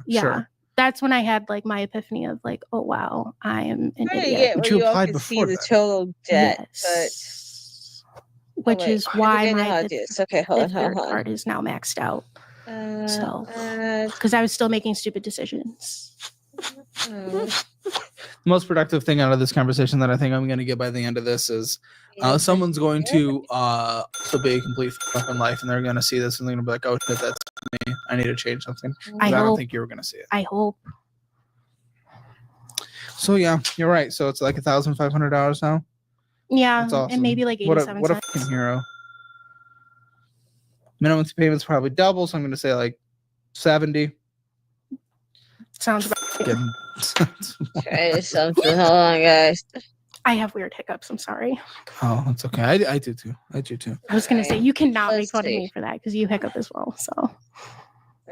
Yeah. Sure. That's when I had like my epiphany of like, oh wow, I am an I idiot. get But where you you all applied can see before the that. total debt, Yes. but Which wait, is I why think I know how my to do fifth, this. Okay, hold on, fifth credit hold on. card is now maxed out So- uh, because I was still making stupid decisions. oh, The most productive thing out of this conversation that I think I'm going to get by the end of this is someone's going to also be a complete fuck in life, and they're going to see this and they're going to be like, oh shit, that's me. I need to change something. I I don't hope. think you were going to see it. I hope. So yeah, you're right. So it's like $1,500 now. Yeah, That's awesome. and maybe like What 87 a cents. fucking hero. Minimum payments probably double, so I'm going to say like 70. Sounds about right. try something. Hold on, guys. I have weird hiccups. I'm sorry. Oh, that's okay. I do too. I do too. I was gonna say Okay, you cannot make let's fun of see. me for that because you hiccup as well. So All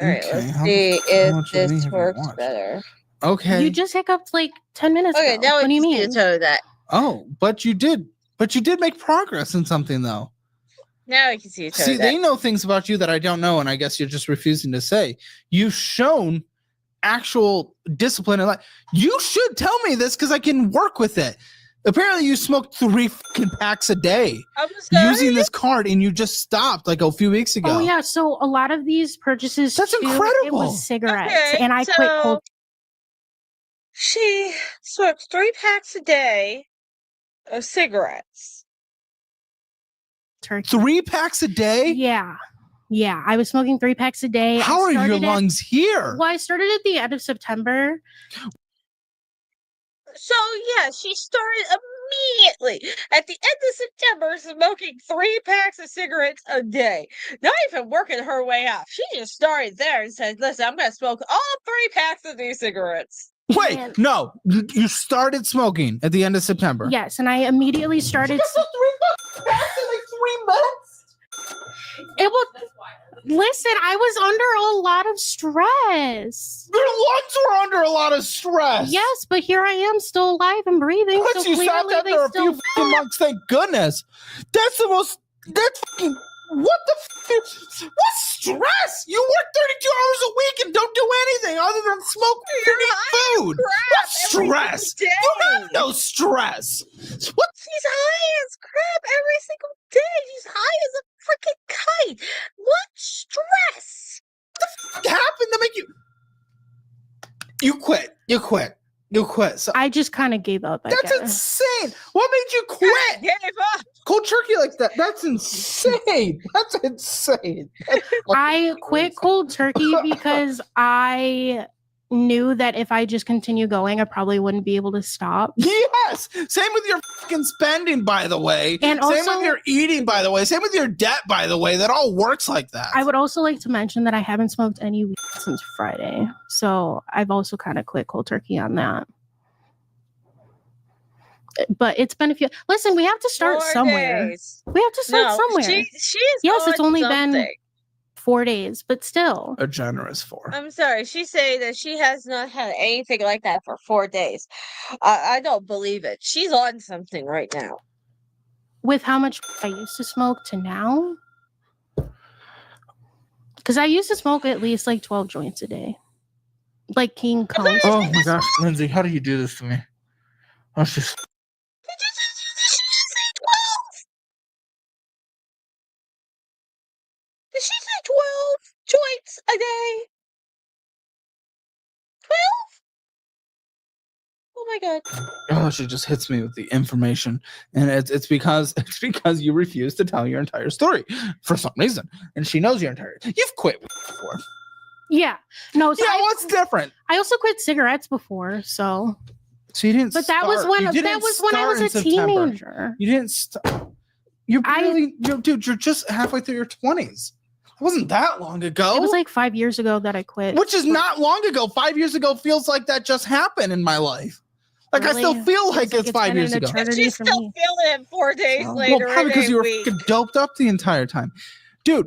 right, Okay, let's how see much if of me this have you works watched? better. Okay. you just hiccuped like 10 minutes Okay, ago. now What do we you can see mean? the total of that. Oh, but you did make progress in something though. Now we can see the total See, of that. they know things about you that I don't know, and I guess you're just refusing to say. You've shown actual discipline in life. You should tell me this because I can work with it. Apparently, you smoked 3 fucking packs a day I'm sorry. using this card, and you just stopped like a few weeks ago. Oh yeah, so a lot of these purchases That's too, It incredible. was cigarettes, Okay, and I quit cold She smoked 3 packs a day of cigarettes. turkey. 3 packs a day? Yeah, I was smoking 3 packs a day. I How are your started at- lungs here? Well, I started at the end of September. So yeah, she started immediately at the end of September smoking 3 packs of cigarettes a day. Not even working her way up. She just started there and said, "Listen, I'm going to smoke all 3 packs of these cigarettes." Wait, Man. no. You started smoking at the end of September. Yes, and I immediately started. It was. Listen, I was under a lot of stress. Your lungs were under a lot of stress. Yes, but here I am, still alive and breathing. Once So you stopped clearly they after a still. few fucking months, thank goodness. That's the most. That's fucking. What the? What stress? You work 32 hours a week and don't do anything other than smoke and eat food. What stress? Every You single have day. no stress. What? She's high as crap every single day. She's high as a freaking kite. What stress? happened to make you? You quit. You quit. You quit. So I just kind of gave up. I that's guess. insane. What made you quit? Gave up. Cold turkey like that? That's insane. That's insane. That's I fucking quit crazy. cold turkey because I knew that if I just continue going, I probably wouldn't be able to stop. Yes. Same with your fucking spending, by the way. And Same also- with your eating, by the way. Same with your debt, by the way. That all works like that. I would also like to mention that I haven't smoked any weed since Friday. So I've also kind of quit cold turkey on that. But it's been a few. Listen, we have to start 4 somewhere. days. We have to start No, somewhere. she is Yes, it's on only been something. 4 days, but still. A generous 4. I'm sorry. She's saying that she has not had anything like that for 4 days. I don't believe it. She's on something right now. With how much I used to smoke to now? Because I used to smoke at least like 12 joints a day. Like King Kong. Oh my gosh, Lindsay, how do you do this to me? I was just. Did she say 12? Did she say 12 joints a day? 12? Oh my god. Oh, she just hits me with the information, and it's because you refuse to tell your entire story for some reason, and she knows your entire. You've quit before. Yeah. No, so Yeah, what's different? I also quit cigarettes before, so. So you didn't. But that was when You didn't I was start in a September. teenager. You didn't. Dude, you're just halfway through your 20s. It wasn't that long ago. It was like 5 years ago that I quit. Which is not long ago. 5 years ago feels like that just happened in my life. Like I still Really? feel like Feels it's 5 been years an ago. eternity She's for still me. feeling it 4 days Well, later. Well, probably because because you were fucking doped up the entire time, dude.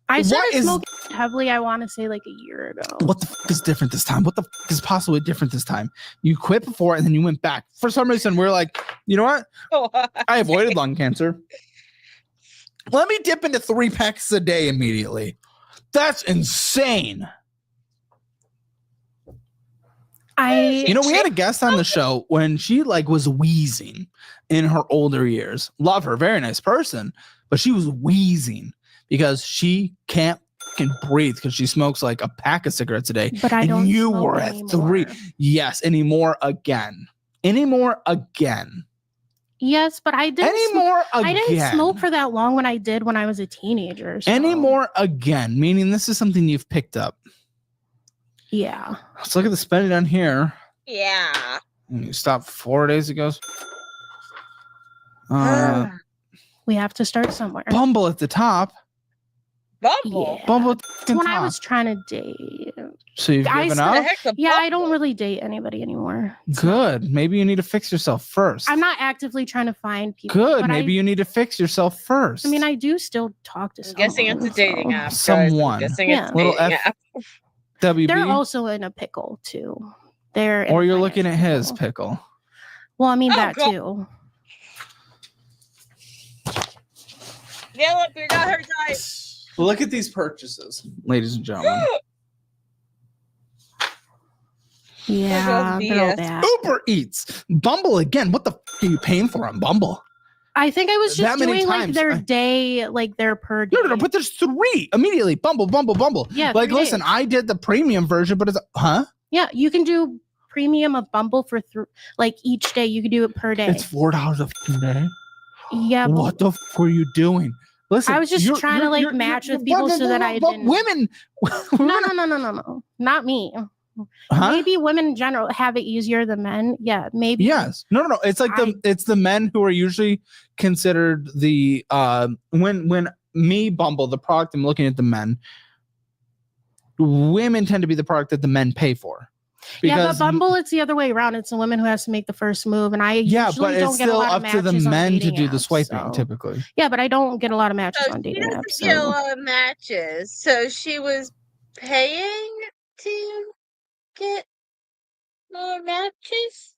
I started What is- smoking heavily, I want to say like a year ago. What the fuck is different this time? What the fuck is possibly different this time? You quit before and then you went back. For some reason, we're like, you know what? I avoided lung cancer. Let me dip into 3 packs a day immediately. That's insane. You know, we had a guest on the show when she like was wheezing in her older years. Love her, very nice person, but she was wheezing because she can't fucking breathe because she smokes like a pack of cigarettes a day. But I and don't. you smoke were at anymore. 3. Yes, anymore again. Anymore again. Yes, but I didn't. Anymore again. I didn't smoke for that long when I did when I was a teenager. So. Anymore again, meaning this is something you've picked up. Yeah. Let's look at the spending on here. Yeah. And you stopped 4 days ago. We have to start somewhere. Bumble at the top. Bumble. Yeah. Bumble at the That's fucking when I top. was trying to date. So you've I given said- What the up? heck's a Yeah, I don't bumble? really date anybody anymore. Good. Maybe you need to fix yourself first. I'm not actively trying to find people. Good. but Maybe you need to fix yourself first. I mean, I do still talk to I'm someone. guessing it's a dating so- app. guys. Someone. I'm guessing Yeah. it's a Little dating F- app. WB. They're also in a pickle too. They're in Or a you're looking at financial his pickle. Well, I mean Oh, that God. too. Yeah, look, we got her diet. Look at these purchases, ladies and gentlemen. Yeah, goes they're all BS. bad. Uber Eats. Bumble again. What the f- are you paying for on Bumble? I think I was That just many doing like times, their I- day, like their per day. No, but there's 3 immediately. Bumble, Bumble, Bumble. Yeah, Like, 3 listen, days. I did the premium version, but it's huh? Yeah, you can do premium of Bumble for like each day. You can do it per day. It's $4 a fucking day. Yeah, but What the f- were you doing? Listen, I was just trying to, like, match with people so that I but didn't- Women, no, not me. huh? Maybe women in general have it easier than men. Yeah, maybe. Yes. No. It's like it's the men who are usually considered the when me Bumble, the product, I'm looking at the men. Women tend to be the product that the men pay for. Yeah, but Bumble, it's the other way around. It's the woman who has to make the first move, and I usually but don't it's get a still lot of up to the matches on men to dating do the apps, swiping so- typically. Yeah, but I don't get a lot of matches So on she dating doesn't apps. get a So. lot of matches. So she was paying to get more matches?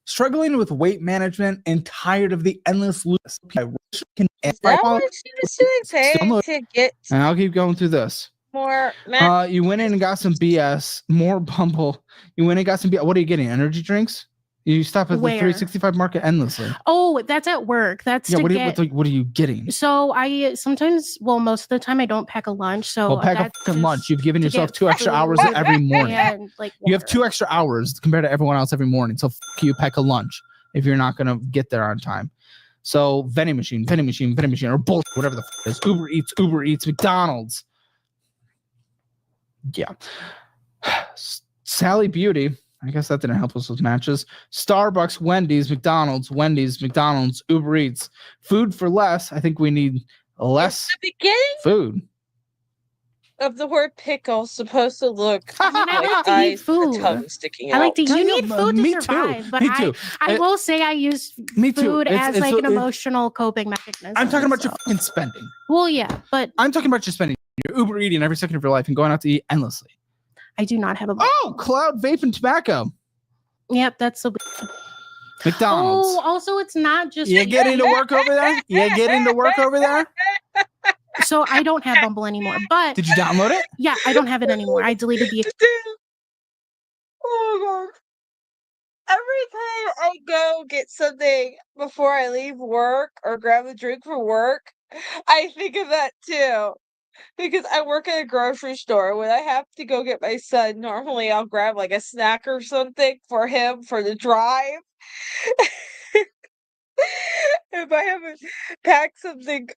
Struggling with weight management and tired of the endless list. Is that what she was doing? Paying Download- to get And I'll keep going through this. more matches? You went in and got some BS, more Bumble. You went and got some BS. What are you getting? Energy drinks? You stop at the Where? 365 market endlessly. Oh, that's at work. That's Yeah, to what are, get. what are you getting? So I sometimes, well, most of the time I don't pack a lunch. So Well, pack a that's fucking just lunch. You've given to yourself get 2 extra food hours every morning. and, like, You have water. 2 extra hours compared to everyone else every morning. So you pack a lunch if you're not gonna get there on time. So vending machine, or bullshit, whatever the f- is. Uber Eats, McDonald's. Yeah. Sally Beauty. I guess that didn't help us with matches. Starbucks, Wendy's, McDonald's, Uber Eats. Food for less. I think we need less the beginning food. of the word pickle supposed to look I mean, I like like to eat eyes with a food. tongue sticking I like out? to. You need food me to survive, too. but Me too. I Uh, will say I use Me too. food It's- as it's- like an it- emotional coping mechanism. I'm talking about your so- fucking spending. Well, yeah, but I'm talking about your spending. You're Uber eating every second of your life and going out to eat endlessly. I do not have a. Oh, cloud vape and tobacco. Yep, that's the. McDonald's. Oh, also, it's not just. You getting to work over there? You getting to work over there? So I don't have Bumble anymore, but Did you download it? yeah, I don't have it anymore. I deleted the. Oh my god. Every time I go get something before I leave work or grab a drink for work, I think of that too. Because I work at a grocery store. When I have to go get my son, normally I'll grab like a snack or something for him for the drive. If I haven't packed something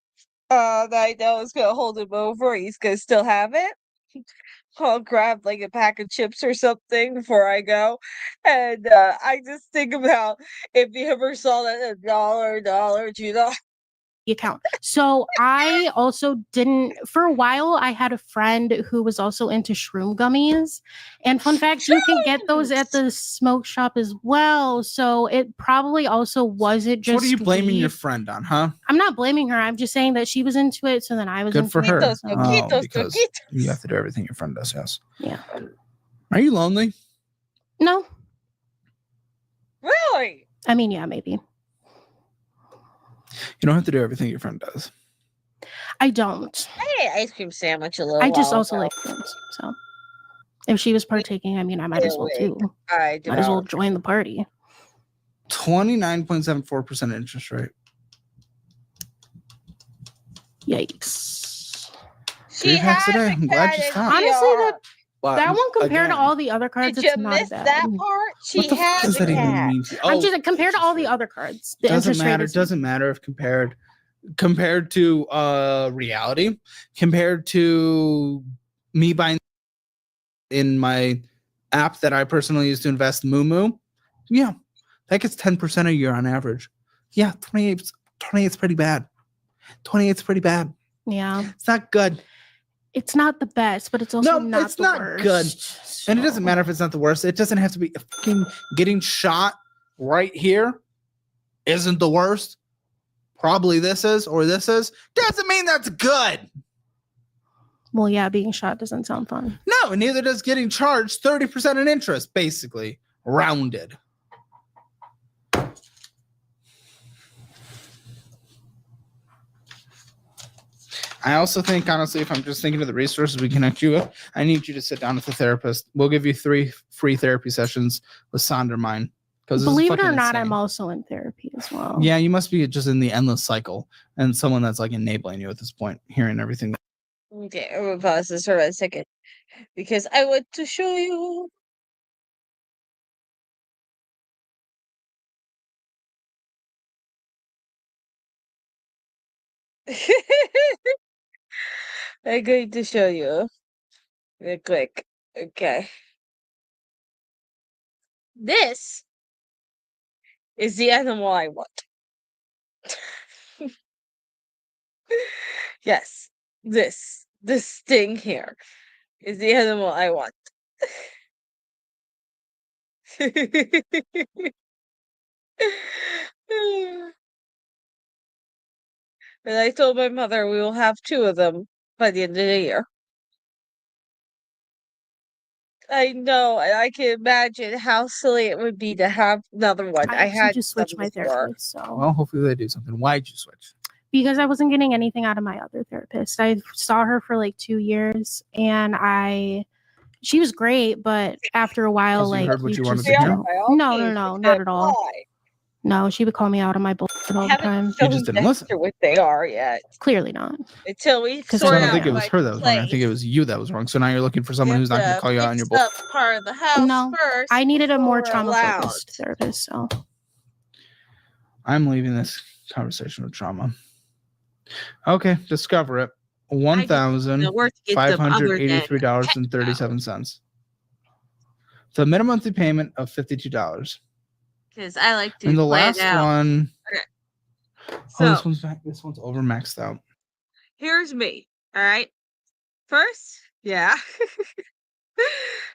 that I know is gonna hold him over, he's gonna still have it. I'll grab like a pack of chips or something before I go. And I just think about if you ever saw that $1, $2. Account. So I also didn't for a while. I had a friend who was also into shroom gummies, and fun fact, you can get those at the smoke shop as well. So it probably also wasn't So just. what are you blaming your weed. friend on, huh? I'm not blaming her. I'm just saying that she was into it, so then I was Good into for it. her. Coquitos, so- coquitos, because coquitos. you have to do everything your friend does, yes. Yeah. Are you lonely? No, Really? I mean, yeah, maybe. You don't have to do everything your friend does. I don't. I ate an ice cream sandwich a little I just while also ago. like films. So if she was partaking, I mean, I might as well Really? too. I Might as well devoured. join the party. 29.74% interest rate. Yikes. She Three packs a has day. a I'm glad you cat stopped. in Honestly, DR. That one compared to Again, all the other cards, Did it's you not miss bad. that part? She what the fuck has does a that even cat. mean? I'm just compared to all the other cards. The Doesn't interest rate matter. is Doesn't matter if compared to reality, compared to me buying in my app that I personally use to invest, Moo. Yeah, that gets 10% a year on average. Yeah, 28 is pretty bad. 28 is pretty bad. Yeah. It's not good. It's not the best, but it's also No, not it's the not worst. good. And it So- doesn't matter if it's not the worst. It doesn't have to be fucking getting shot right here isn't the worst. Probably this is or this is. Doesn't mean that's good. Well, yeah, being shot doesn't sound fun. No, and neither does getting charged 30% in interest, basically. Rounded. I also think, honestly, if I'm just thinking of the resources we connect you with, I need you to sit down with a therapist. We'll give you 3 free therapy sessions with Sondermine. Believe it or not, I'm also in therapy as well. Yeah, you must be just in the endless cycle and someone that's like enabling you at this point, hearing everything. Okay, I'm gonna pause this for a second because I want to show you. I'm going to show you real quick. Okay. This is the animal I want. Yes, this thing here is the animal I want. And I told my mother we will have 2 of them by the end of the year. I know, and I can imagine how silly it would be to have another one. I I actually had just switched them my before. therapist. So Well, hopefully they do something. Why'd you switch? because I wasn't getting anything out of my other therapist. I saw her for like 2 years, and she was great, but after a while, 'Cause you like heard what you wanted just to hear? no, no, no, no, not at all. Why? No, she would call me out on my bullshit all I the haven't time. You just shown didn't listen. Dexter what they are yet. Clearly not. Until we 'Cause So sort I don't out think it was my her that was wrong. I think it place. was you that was wrong. So now you're looking for someone We who's not have going to call you out on your fix bull. up part of the house No, first. I needed a more before we're trauma allowed. focused therapist. So I'm leaving this conversation with trauma. Okay, discover it. $1,583.37. The minimum monthly payment of $52. Because I like to And the plan last out. one, So this one's over maxed out. here's me. All right. First, Yeah.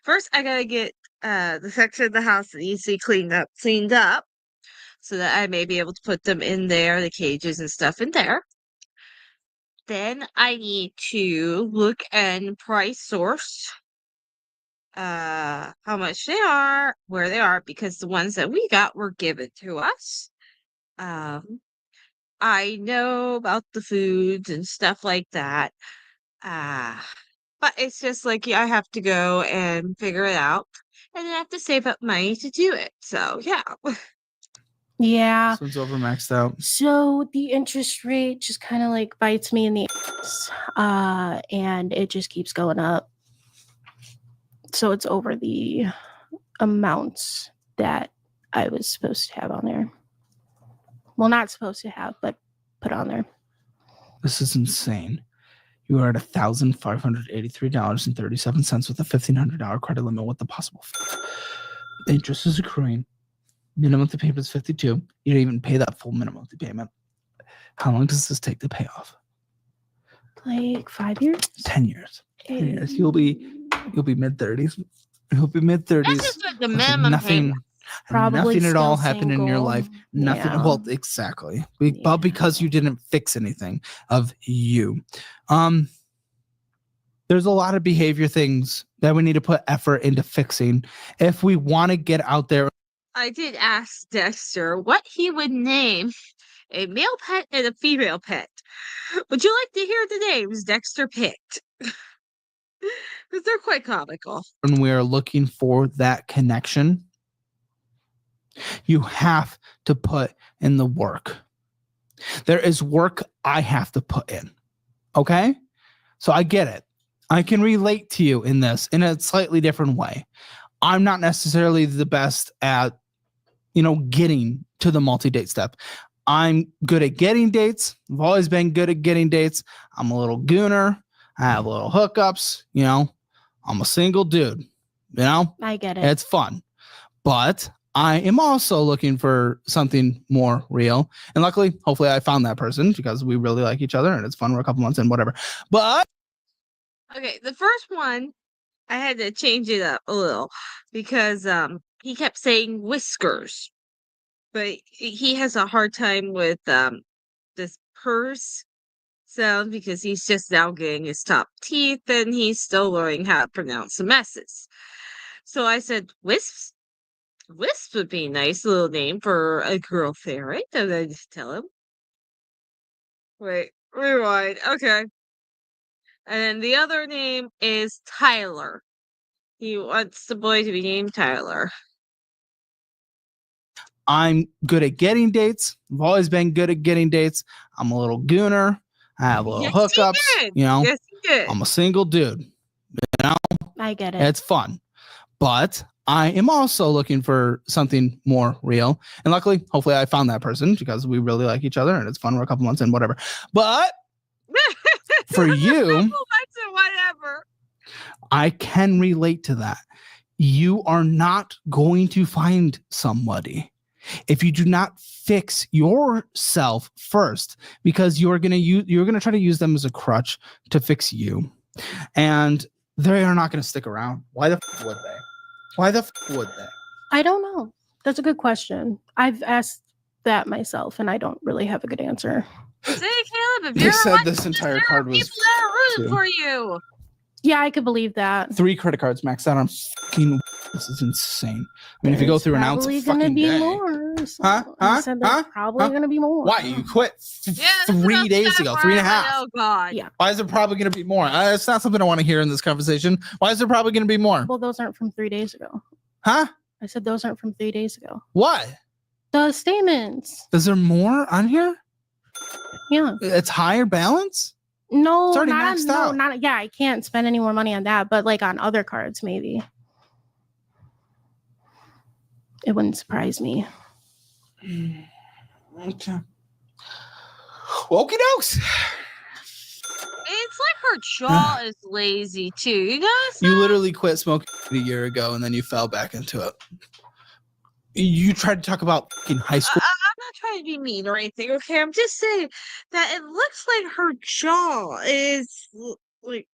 First, I gotta get the section of the house that needs to be cleaned up, so that I may be able to put them in there, the cages and stuff in there. Then I need to look and price source how much they are, where they are, because the ones that we got were given to us. I know about the foods and stuff like that. Uh, but it's just like, yeah, I have to go and figure it out, and then I have to save up money to do it. So yeah. Yeah. So it's over maxed out. So the interest rate just kind of like bites me in the ass, and it just keeps going up. So it's over the amounts that I was supposed to have on there. Well, not supposed to have, but put on there. This is insane. You are at $1,583.37 with a $1,500 credit limit with the possible. Interest is accruing. Minimum monthly payment is $52. You don't even pay that full minimum monthly payment. How long does this take to pay off? Like 5 years? 10 years. 10 years. You'll be mid-30s. You'll be mid-30s. That's just like the with minimum nothing, payment. Probably nothing at all still happened in your single. life. Nothing. Yeah. Well, exactly. But Yeah. because you didn't fix anything of you. There's a lot of behavior things that we need to put effort into fixing if we want to get out there. I did ask Dexter what he would name a male pet and a female pet. Would you like to hear the names Dexter picked? Because they're quite comical. When we are looking for that connection, you have to put in the work. There is work I have to put in. Okay? So I get it. I can relate to you in this in a slightly different way. I'm not necessarily the best at, getting to the multi-date step. I'm good at getting dates. I've always been good at getting dates. I'm a little gooner. I have little hookups. I'm a single dude. I get it. It's fun. But I am also looking for something more real. And luckily, hopefully I found that person because we really like each other and it's fun. We're a couple months in, whatever. But Okay, the first one, I had to change it up a little because he kept saying whiskers, but he has a hard time with this purse sound because he's just now getting his top teeth and he's still learning how to pronounce the S's. So I said wisps. Wisp would be a nice little name for a girl ferret. And I just tell him. Wait, rewind. Okay. And then the other name is Tyler. He wants the boy to be named Tyler. I'm good at getting dates. I've always been good at getting dates. I'm a little gooner. I have little Yes, hookups. he did. Yes, he did. I'm a single dude. I get it. It's fun. But I am also looking for something more real. And luckily, hopefully I found that person because we really like each other and it's fun. We're a couple months in, whatever. But for you, whatever. I can relate to that. You are not going to find somebody if you do not fix yourself first, because you're going to try to use them as a crutch to fix you. And they are not going to stick around. Why the would they? Why the would they? I don't know. That's a good question. I've asked that myself and I don't really have a good answer. Say, Caleb, if They you're said like, this entire there card are was people that are rooting two. for you. Yeah, I could believe that. 3 credit cards maxed out on fucking. This is insane. I mean, if you go There's through an ounce probably of gonna fucking be day. more. So Huh? I said there's Huh? probably gonna be more. Why? You quit Yeah, that's 3 about days that ago, far 3 and a out. half. Oh God. Yeah. Why is there probably going to be more? It's not something I want to hear in this conversation. Why is there probably going to be more? Well, those aren't from 3 days ago. Huh? I said those aren't from 3 days ago. What? The statements. Is there more on here? Yeah. It's higher balance? No, It's already not maxed no, out. not yeah. I can't spend any more money on that, but like on other cards, maybe. It wouldn't surprise me. Okay. Okie dokes. It's like her jaw is lazy too. You notice You that? literally quit smoking a year ago and then you fell back into it. You tried to talk about fucking high school. I'm not trying to be mean or anything, okay? I'm just saying that it looks like her jaw is like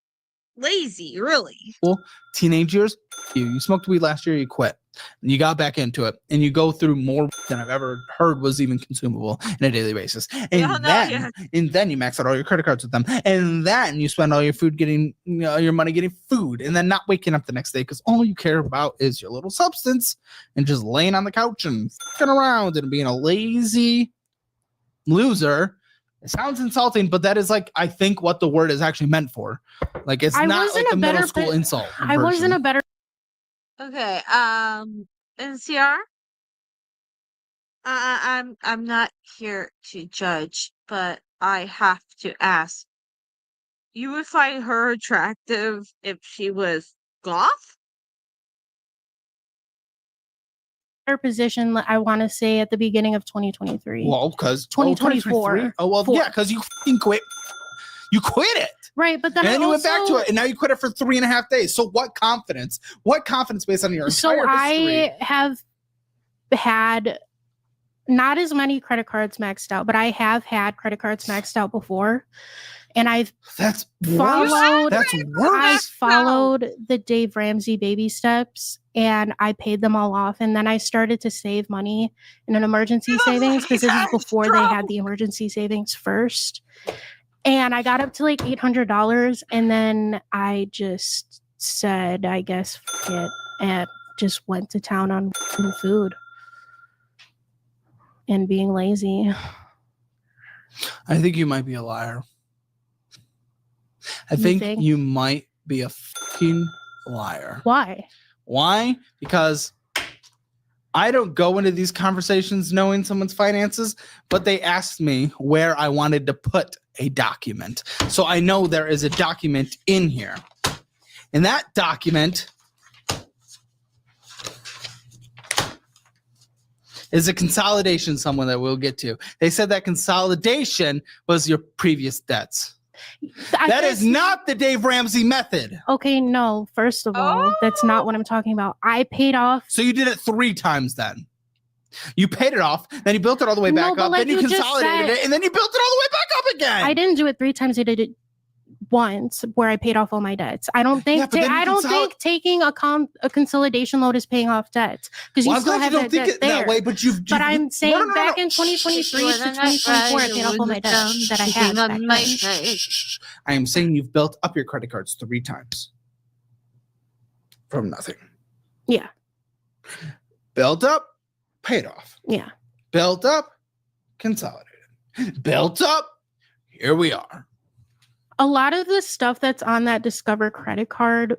lazy, really. Teenage years, you smoked weed last year, you quit. And you got back into it, and you go through more than I've ever heard was even consumable on a daily basis. And then you max out all your credit cards with them, and then you spend all your food getting your money getting food, and then not waking up the next day because all you care about is your little substance and just laying on the couch and fucking around and being a lazy loser. It sounds insulting, but that is like I think what the word is actually meant for. Like it's not like a middle school insult. I wasn't a better. Okay, NCR? I'm not here to judge, but I have to ask. You would find her attractive if she was goth? Position, I want to say at the beginning of 2023. Well, because 2024. Oh, well, yeah, because you fucking quit. You quit it. Right, but then and then you went back to it, and now you quit it for 3.5 days. So what confidence? What confidence based on your entire history? I have had not as many credit cards maxed out, but I have had credit cards maxed out before. And I've followed the Dave Ramsey baby steps, and I paid them all off. And then I started to save money in an emergency savings because this is before they had the emergency savings first. And I got up to like $800, and then I just said, I guess, fuck it, and just went to town on food and being lazy. I think you might be a liar. I think you might be a fucking liar. Why? Why? Because I don't go into these conversations knowing someone's finances, but they asked me where I wanted to put a document. So I know there is a document in here. And that document is a consolidation somewhere that we'll get to. They said that consolidation was your previous debts. That is not the Dave Ramsey method. Okay, no. First of all, that's not what I'm talking about. I paid off. So you did it 3 times then. You paid it off, then you built it all the way back up, then you consolidated it, and then you built it all the way back up again. I didn't do it 3 times. I did it once where I paid off all my debts. I don't think think taking a consolidation load is paying off debts because you still have that debt there. That way, but I'm saying back in 2023 to 2024, I paid off all my debts that I had back then. I am saying you've built up your credit cards 3 times from nothing. Yeah. Built up, paid off. Yeah. Built up, consolidated. Built up, here we are. A lot of the stuff that's on that Discover credit card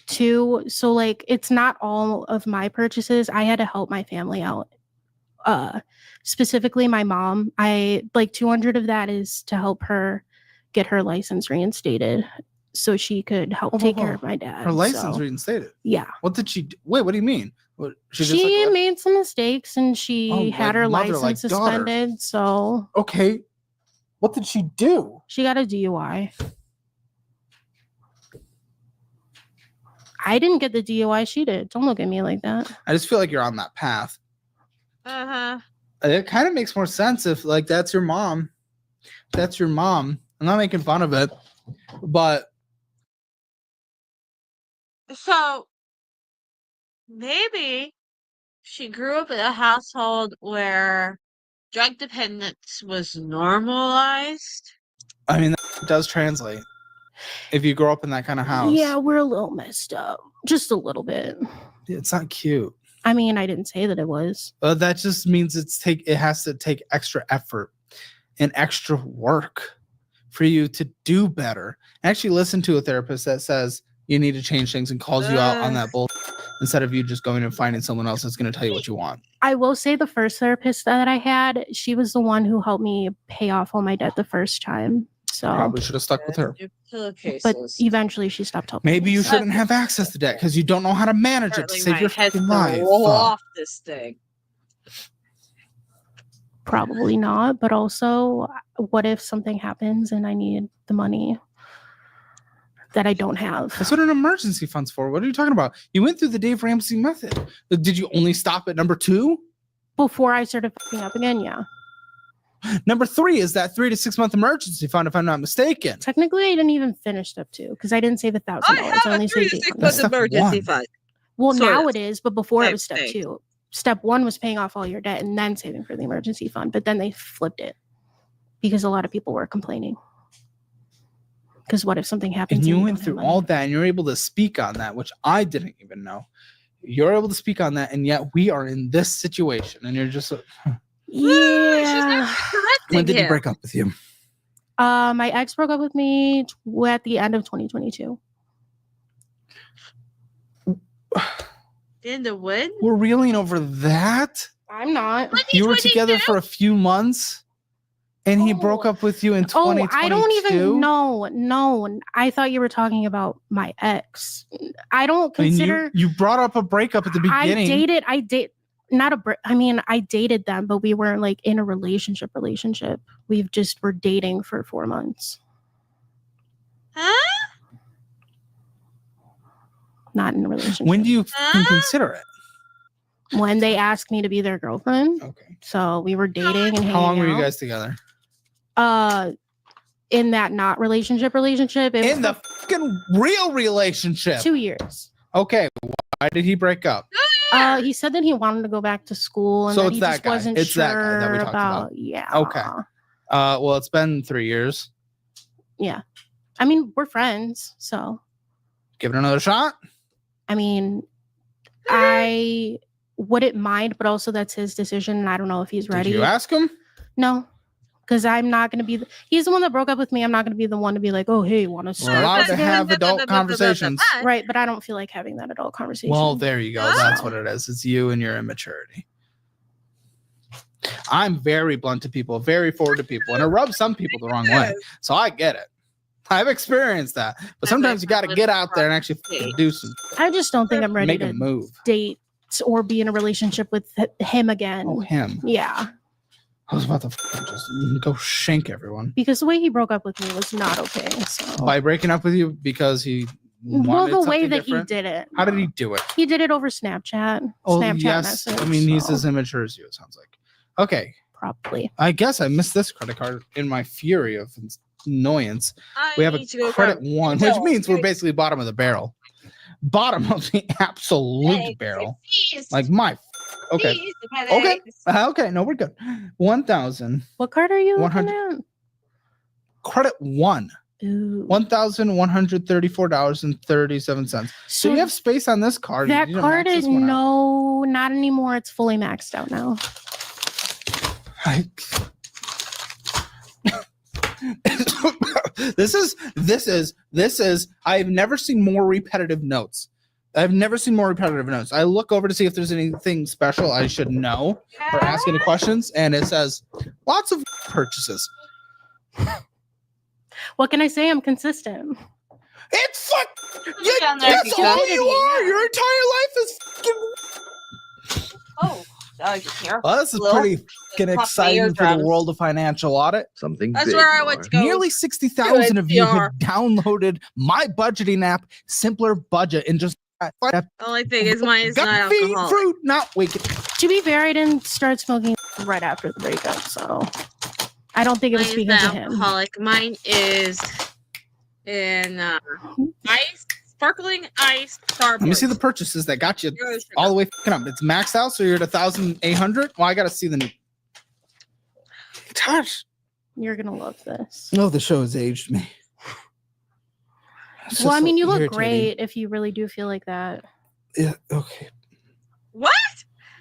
too. So like, it's not all of my purchases. I had to help my family out. Specifically my mom. I like 200 of that is to help her get her license reinstated so she could help take care of my dad. Her license reinstated? Yeah. What did she do? Wait, what do you mean? She made some mistakes and she had her license suspended. So okay. What did she do? She got a DUI. I didn't get the DUI. She did. Don't look at me like that. I just feel like you're on that path. Uh-huh. It kind of makes more sense if, like, that's your mom. That's your mom. I'm not making fun of it, but... So, maybe she grew up in a household where drug dependence was normalized. I mean, that does translate. If you grow up in that kind of house. Yeah, we're a little messed up. Just a little bit. It's not cute. I mean, I didn't say that it was. That just means it has to take extra effort and extra work for you to do better. Actually listen to a therapist that says you need to change things and calls you out on that bull instead of you just going and finding someone else that's going to tell you what you want. I will say the first therapist that I had, she was the one who helped me pay off all my debt the first time. So probably should have stuck with her. But eventually she stopped helping. Maybe you shouldn't have access to debt because you don't know how to manage it to save your fucking life. Roll off this thing. Probably not, but also, what if something happens and I need the money that I don't have? That's what an emergency fund's for. What are you talking about? You went through the Dave Ramsey method. Did you only stop at number 2? Before I started fucking up again, yeah. Number 3 is that 3 to 6 month emergency fund, if I'm not mistaken. Technically, I didn't even finish step 2 because I didn't save $1,000. I I have only a 3 saved to 6 $800. month Step emergency 1. fund. Well, Sort now of. it is, but before it Same was step thing. 2. Step 1 was paying off all your debt and then saving for the emergency fund. But then they flipped it because a lot of people were complaining. Because what if something happens? And you don't went have through money? all that and you're able to speak on that, which I didn't even know. You're able to speak on that, and yet we are in this situation, and you're just. Yeah. When did he break up with you? My ex broke up with me at the end of 2022. In the when? We're reeling over that. I'm not. You were together for a few months, and he broke Oh. up with you in Oh, 2022. I don't even know. No, I thought you were talking about my ex. I don't I mean, consider. you brought up a breakup at the beginning. I date not a. I mean, I dated them, but we weren't like in a relationship. We just were dating for 4 months. Huh? Not in a relationship. When do you fucking consider it? When they asked me to be their girlfriend. Okay. So we were dating and hanging How long were you out. guys together? In that not relationship. It In the was fucking real relationship. 2 years. Okay. Why did he break up? He said that he wanted to go back to school and So that it's he that just guy. wasn't It's sure that guy that we talked about. Yeah. Okay. Well, it's been 3 years. Yeah. I mean, we're friends, so Give it another shot. I mean, I wouldn't mind, but also that's his decision, and I don't know if he's ready. Did you ask him? No, because I'm not going to be. He's the one that broke up with me. I'm not going to be the one to be like, "Oh, hey, want to We're start?" allowed this to again?" have adult conversations. Right, but I don't feel like having that adult conversation. Well, there you go. That's what it is. It's you and your immaturity. I'm very blunt to people, very forward to people, and it rubs some people the wrong way. So I get it. I've experienced that. But sometimes you got to get out there and actually fucking do some, I just don't think I'm ready make a to move. date or be in a relationship with him again. Oh, him. Yeah, I was about to fucking just go shank everyone. because the way he broke up with me was not okay. So. By breaking up with you because he Well, wanted the way something that different? he did it. How did he do it? He did it over Snapchat. Oh, Snapchat yes. message, I mean, he's so as immature as you, it sounds like. Okay. probably. I guess I missed this credit card in my fury of annoyance. We have a credit 1, which means we're basically bottom of the barrel. Bottom of the absolute barrel. Like my. Okay. Okay. Okay. No, we're good. 1,000. What card are you looking 100 at? Credit 1. Ooh. $1,134.37. So you have space on this card. That You didn't card max is this one out. no, not anymore. It's fully maxed out now. This is I've never seen more repetitive notes. I look over to see if there's anything special I should know or ask any questions, and it says lots of purchases. What can I say? I'm consistent. It's down there that's all because- you are. Your entire life is fucking. Oh, I can hear. Well, this is Lil, pretty fucking pop exciting for the eardrums. world of financial audit. Something That's big, where I went to Mar. go. Nearly 60,000 of you have NPR. downloaded my budgeting app, Simpler Budget, and just The only thing is mine is not got feed, alcoholic. fruit, not wicked. To be fair, I didn't start smoking right after the breakup, so I don't think it was Mine is speaking not to him. alcoholic. Mine is in ice, sparkling ice Starburst. Let me see the purchases that got you Zero sugar. all the way fucking up. It's maxed out, so you're at 1,800. Well, I gotta see the new. Gosh, You're gonna love this. no, the show has aged me. It's Well, I just mean, so you look irritating. great if you really do feel like that. Yeah. Okay. What?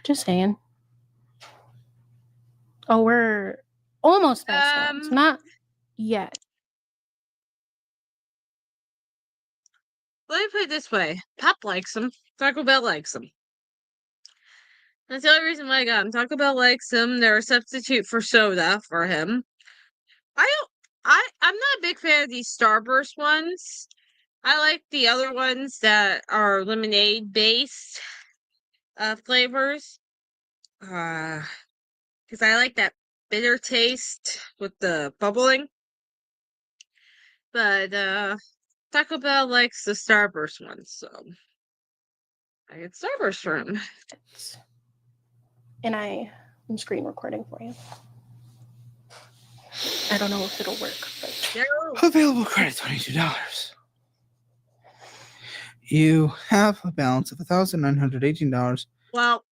Just saying. Oh, we're almost best friends. Not yet. Let me put it this way. Pop likes them. Taco Bell likes them. That's the only reason why I got him. Taco Bell likes them. They're a substitute for soda for him. I'm not a big fan of these Starburst ones. I like the other ones that are lemonade based flavors. Because I like that bitter taste with the bubbling. But Taco Bell likes the Starburst ones, so I get Starburst for him. And I'm screen recording for you. I don't know if it'll work, but Available credit $22. You have a balance of $1,918. Well,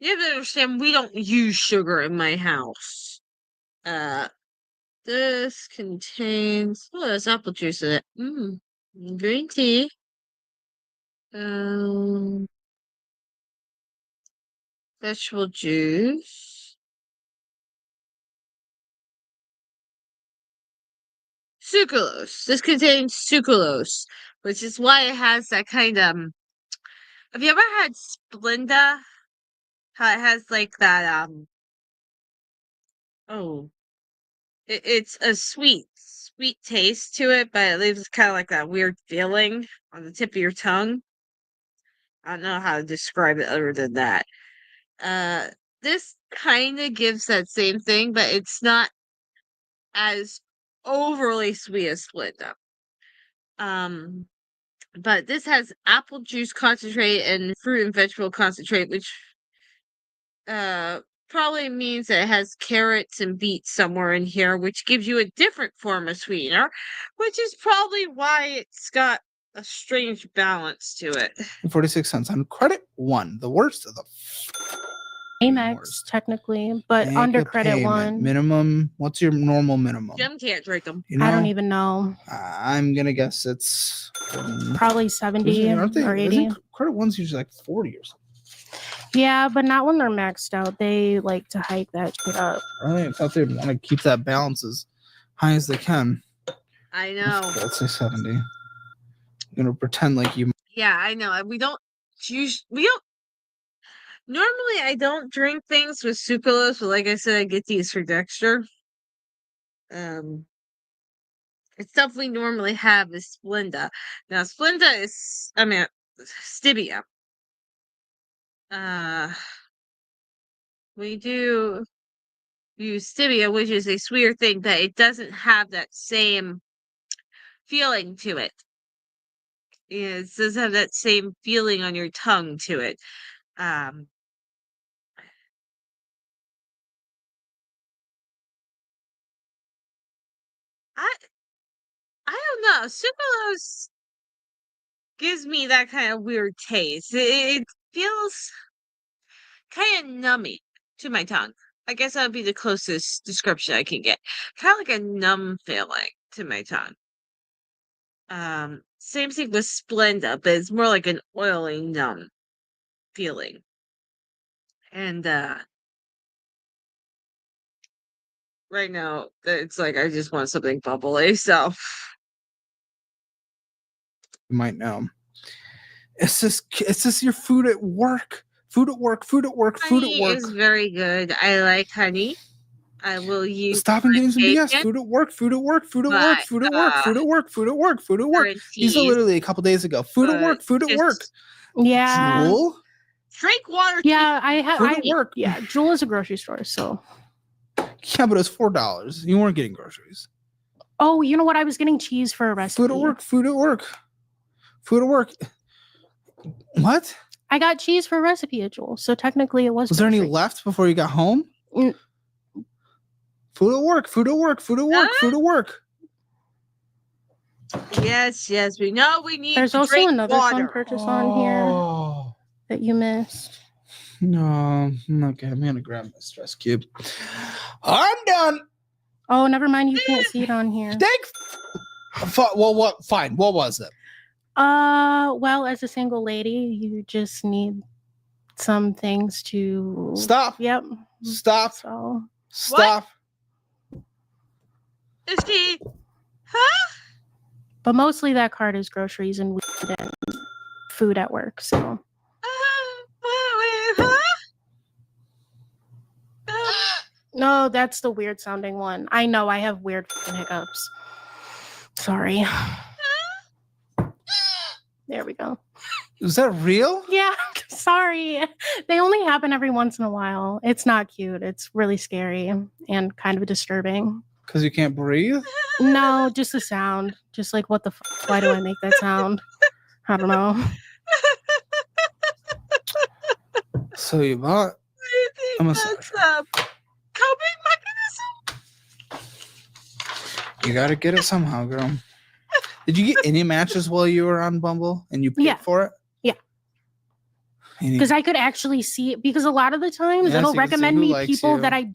you have to understand we don't use sugar in my house. This contains there's apple juice in it. Green tea. Vegetable juice. Sucralose. This contains sucralose, which is why it has that kind of. Have you ever had Splenda? How it has like that oh, it's a sweet taste to it, but it leaves kind of like that weird feeling on the tip of your tongue. I don't know how to describe it other than that. This kind of gives that same thing, but it's not as overly sweet as Splenda. But this has apple juice concentrate and fruit and vegetable concentrate, which probably means that it has carrots and beets somewhere in here, which gives you a different form of sweetener, which is probably why it's got a strange balance to it. 46 cents on credit one, the worst of the Amex worst. technically, but Make under a credit payment. one, Minimum, what's your normal minimum? Jim can't drink them. You know, I don't even know. I'm gonna guess it's Probably 70 aren't they, or 80. isn't credit one's usually like 40 or something. Yeah, but not when they're maxed out. They like to hike that shit up. Really? I thought they'd want to keep that balance as high as they can. I know. Let's say 70. I'm gonna pretend like you. Yeah, I know. We don't normally I don't drink things with sucralose, but like I said, I get these for Dexter. It's stuff we normally have is Splenda. Now Splenda is Stevia. We do use Stevia, which is a sweeter thing, but it doesn't have that same feeling to it. It doesn't have that same feeling on your tongue to it. I don't know. Sucralose gives me that kind of weird taste. It feels kind of nummy to my tongue. I guess that would be the closest description I can get. Kind of like a numb feeling to my tongue. Same thing with Splenda, but it's more like an oily, numb feeling. And right now, it's like I just want something bubbly. So You might know. It's just your food at work. Food at work. Food at work. Food honey at work. is very good. I like honey. I will use Stop and getting some BS. bacon, Food at work. Food at work. Food at work. Food at work. Food at work. Food at work. Food at work. currant These are cheese, literally a couple days ago. Food at work. Food at just work. Yeah. Jewel? drink water. Yeah, I have. Food at work. Yeah, Jewel is a grocery store, so. Yeah, but it was $4. You weren't getting groceries. Oh, you know what? I was getting cheese for a recipe. Food at work. Food at work. Food at work. What? I got cheese for a recipe at Jewel, so technically it was. Was there any grocery. left before you got home? Mm. Food at work. Food at work. Food at work. Food at work. Yes, we know we need There's to also drink another water. fun purchase on here Oh. that you missed. No. Okay, I'm gonna grab my stress cube. I'm done. Oh, never mind. You can't see it on here. Well, what? Fine. What was it? Well, as a single lady, you just need some things to Stop. Yep. Stop. So Stop. Is she? Huh? but mostly that card is groceries and weed and food at work. So Huh? no, that's the weird sounding one. I know I have weird fucking hiccups. Sorry. There we go. Is that real? Yeah, sorry. They only happen every once in a while. It's not cute. It's really scary and kind of disturbing. Because you can't breathe? No, just the sound. Just like, what the fuck? Why do I make that sound? I don't know. So you bought A that's massager. a coping mechanism. You got to get it somehow, girl. Did you get any matches while you were on Bumble and you paid Yeah. for it? Yeah. Because I could actually see it. Because a lot of the times Yeah, it'll so you can see recommend who me likes people you. that I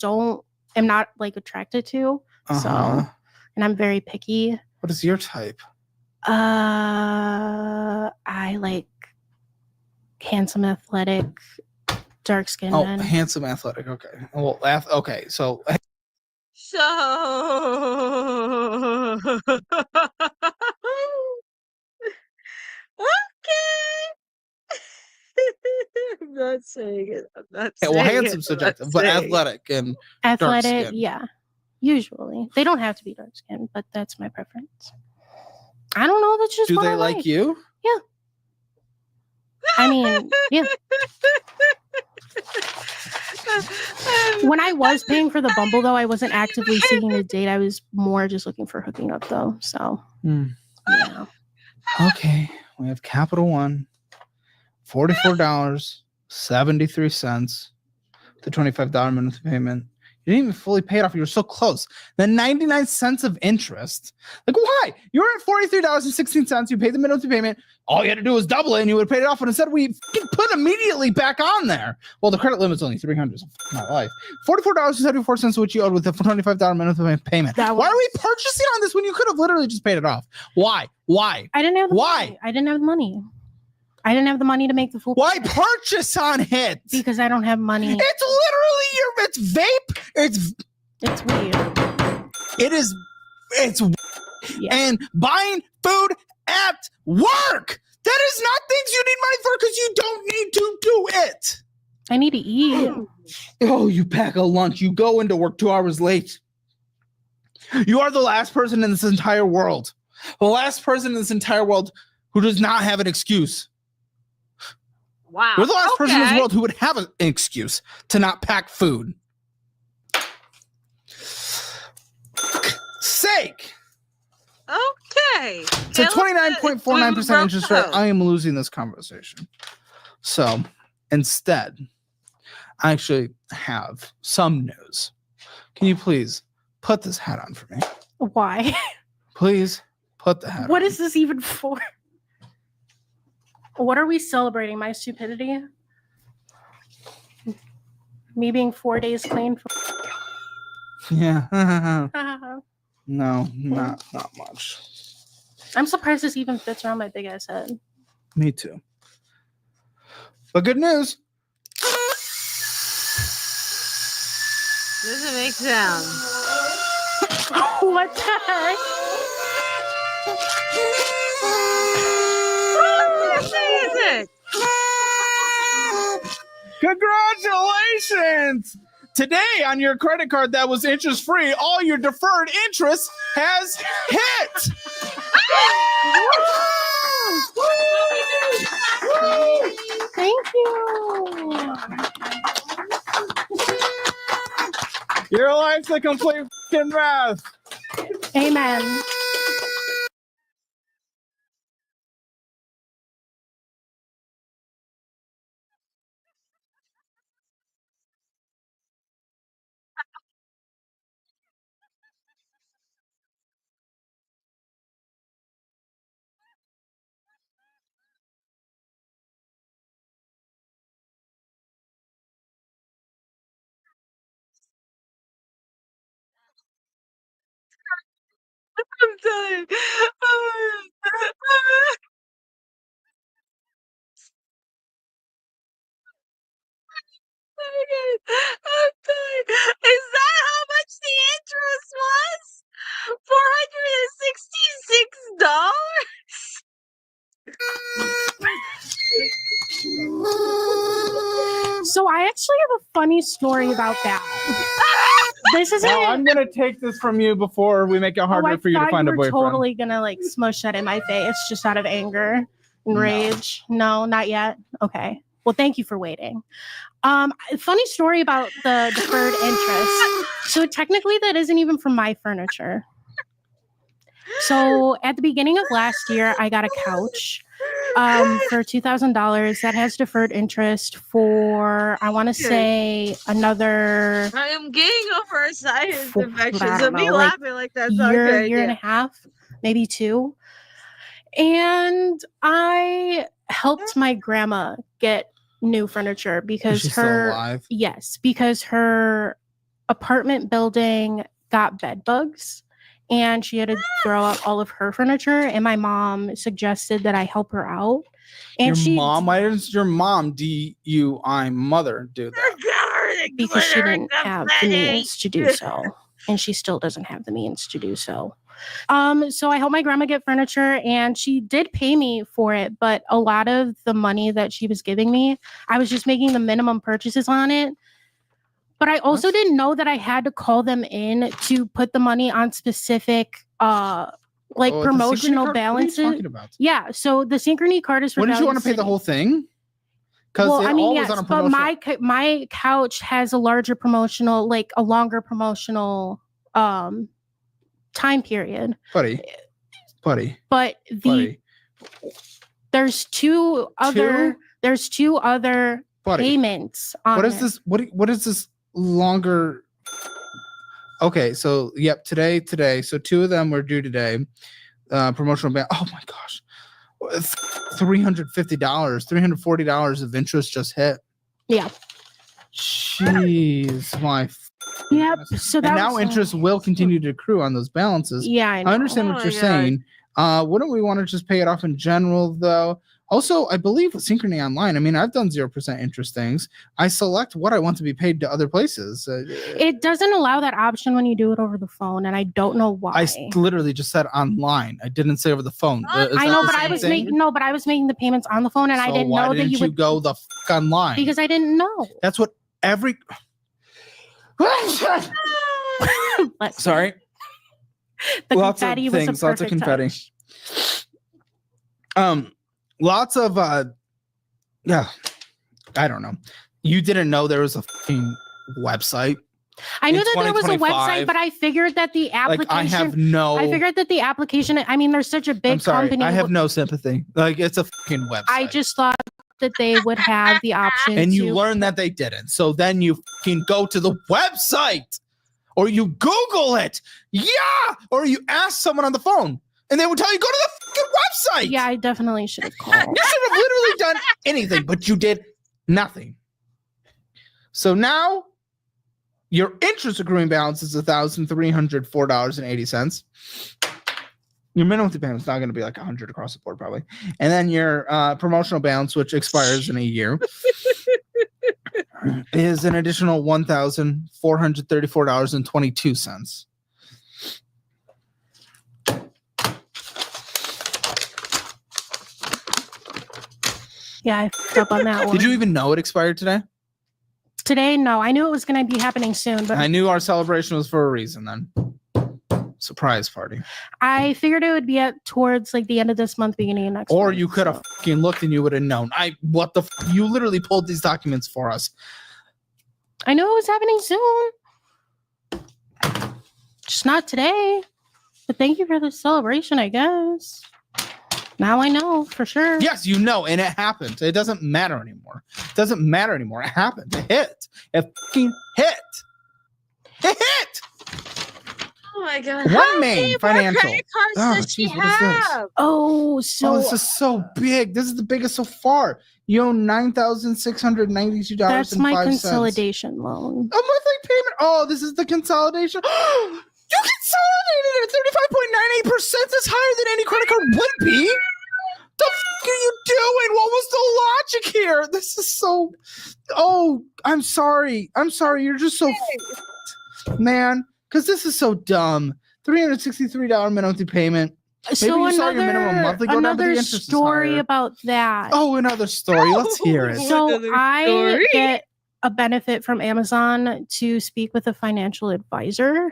am not like attracted to. So, and I'm very picky. What is your type? I like handsome, athletic, dark skinned Oh, men. handsome, athletic. Okay. Well, okay. So So okay. I'm not saying it. I'm not saying well, it. handsome I'm not subjective, but saying it. athletic and Athletic, dark-skinned. yeah. Usually. They don't have to be dark skinned, but that's my preference. I don't know. That's just do what they I like you? Yeah. I mean, yeah. When I was paying for the Bumble, though, I wasn't actively seeking a date. I was more just looking for hooking up, though. So, yeah. Okay. We have Capital One, $44.73, the $25 monthly payment. You didn't even fully pay it off. You were so close. Then 99 cents of interest. Like, why? You're at $43.16. You paid the monthly payment. All you had to do was double it and you would have paid it off. And instead, we put immediately back on there. Well, the credit limit's only $300. So my life. $44.74, which you owed with the $25 monthly payment. Why are we purchasing on this when you could have literally just paid it off? Why? I didn't have the money. I didn't have the money. I didn't have the money to make the full. Why purchase on it? Because I don't have money. It's literally it's vape. It's weird. It's and buying food at work. That is not things you need money for because you don't need to do it. I need to eat. Oh, you pack a lunch. You go into work 2 hours late. You are the last person in this entire world. The last person in this entire world who does not have an excuse. Wow. You're the last person in this world who would have an excuse to not pack food. Sake. Okay. So 29.49% interest rate. I am losing this conversation. So instead, I actually have some news. Can you please put this hat on for me? Why? Please put the hat on. What is this even for? What are we celebrating? My stupidity? Me being 4 days clean? Yeah. No, not much. I'm surprised this even fits around my big ass head. Me too. But good news. Doesn't make sound. What the heck? Congratulations! Today on your credit card that was interest free, all your deferred interest has hit. Thank you. Your life's a complete f***ing mess. Amen. I'm done. I'm done. Is that how much the interest was? $466? So I actually have a funny story about that. This isn't. Well, I'm gonna take this from you before we make it harder for you to find a boyfriend. Totally gonna like smush that in my face just out of anger and rage. No, not yet. Okay. Well, thank you for waiting. Funny story about the deferred interest. So technically, that isn't even from my furniture. So at the beginning of last year, I got a couch for $2,000 that has deferred interest for, I want to say, another I am getting over a sinus For- infection. I So don't me know, like, laughing like that's not a year, good year and a idea. half, maybe 2. And I helped my grandma get new furniture Is because she still alive? yes, because her apartment building got bed bugs and she had to throw out all of her furniture. And my mom suggested that I help her out. And Why didn't your mom, DUI mother, do that? because she didn't have the means to do so. And she still doesn't have the means to do so. So I helped my grandma get furniture and she did pay me for it, but a lot of the money that she was giving me, I was just making the minimum purchases on it. But I also didn't know that I had to call them in to put the money on specific promotional balances. What are you talking about? Yeah, so the Synchrony card is for Wouldn't you want to Value pay the City. whole thing? Because Well, I mean, was yes, on a but promotion. my couch has a larger promotional, like a longer promotional time period. buddy. But there's two other Buddy. payments on What is there. this? What is this longer? Okay, so yep, today. So 2 of them were due today. Promotional ban. Oh my gosh, $350, $340 of interest just hit. Yeah. Jeez, my. Yep. goodness. So that And now was, interest will continue to accrue on those balances. Yeah, I know. I understand Oh what my you're God. saying. Wouldn't we want to just pay it off in general, though? Also, I believe with Synchrony Online, I mean, I've done 0% interest things. I select what I want to be paid to other places. It doesn't allow that option when you do it over the phone, and I don't know why. Literally just said online. I didn't say over the phone. Is I that know, the but same I was thing? making the payments on the phone, and I So didn't why know that didn't you would go the online? because I didn't know. That's what every. But Sorry. the Lots of confetti was things. a Lots of perfect confetti. touch. Lots of yeah. I don't know. You didn't know there was a fucking website. I knew in that there was a 2025, website, but I figured that the application. Like I have no. I figured that the application. I mean, there's such a big I'm sorry. company. I have no sympathy. Like it's a fucking website. I just thought that they would have the option. And to, you learn that they didn't. So then you fucking go to the website, or you Google it. Yeah, or you ask someone on the phone, and they would tell you go to the fucking website. Yeah, I definitely should have called. You should have literally done anything, but you did nothing. So now your interest accruing balance is $1,304.80. Your minimum payment is not going to be like $100 across the board, probably. And then your promotional balance, which expires in a year, is an additional $1,434.22. Yeah, I fucked up on that one. Did you even know it expired today? Today? No, I knew it was going to be happening soon, but I knew our celebration was for a reason then. Surprise party. I figured it would be towards like the end of this month, beginning of next Or month, you could have fucking looked and you would have known. You literally pulled these documents for us. I knew it was happening soon. Just not today. But thank you for the celebration, I guess. Now I know for sure. Yes, you know, and it happened. It doesn't matter anymore. It doesn't matter anymore. It happened. It hit. It fucking hit. It hit. Oh my God. One How main many more financial. credit cards Oh, does she geez, what is this? have? Oh, so This is so big. This is the biggest so far. You own $9,692.05. that's my consolidation loan. A monthly payment. Oh, this is the consolidation. You consolidated it at 35.98%. That's higher than any credit card would be. The fuck are you doing? What was the logic here? This is so. Oh, I'm sorry. You're just so man. Because this is so dumb. $363 minimum payment. So you saw your minimum monthly go down, but the another interest is story higher. about that. Oh, another story. Let's hear it. So Another I story. get a benefit from Amazon to speak with a financial advisor.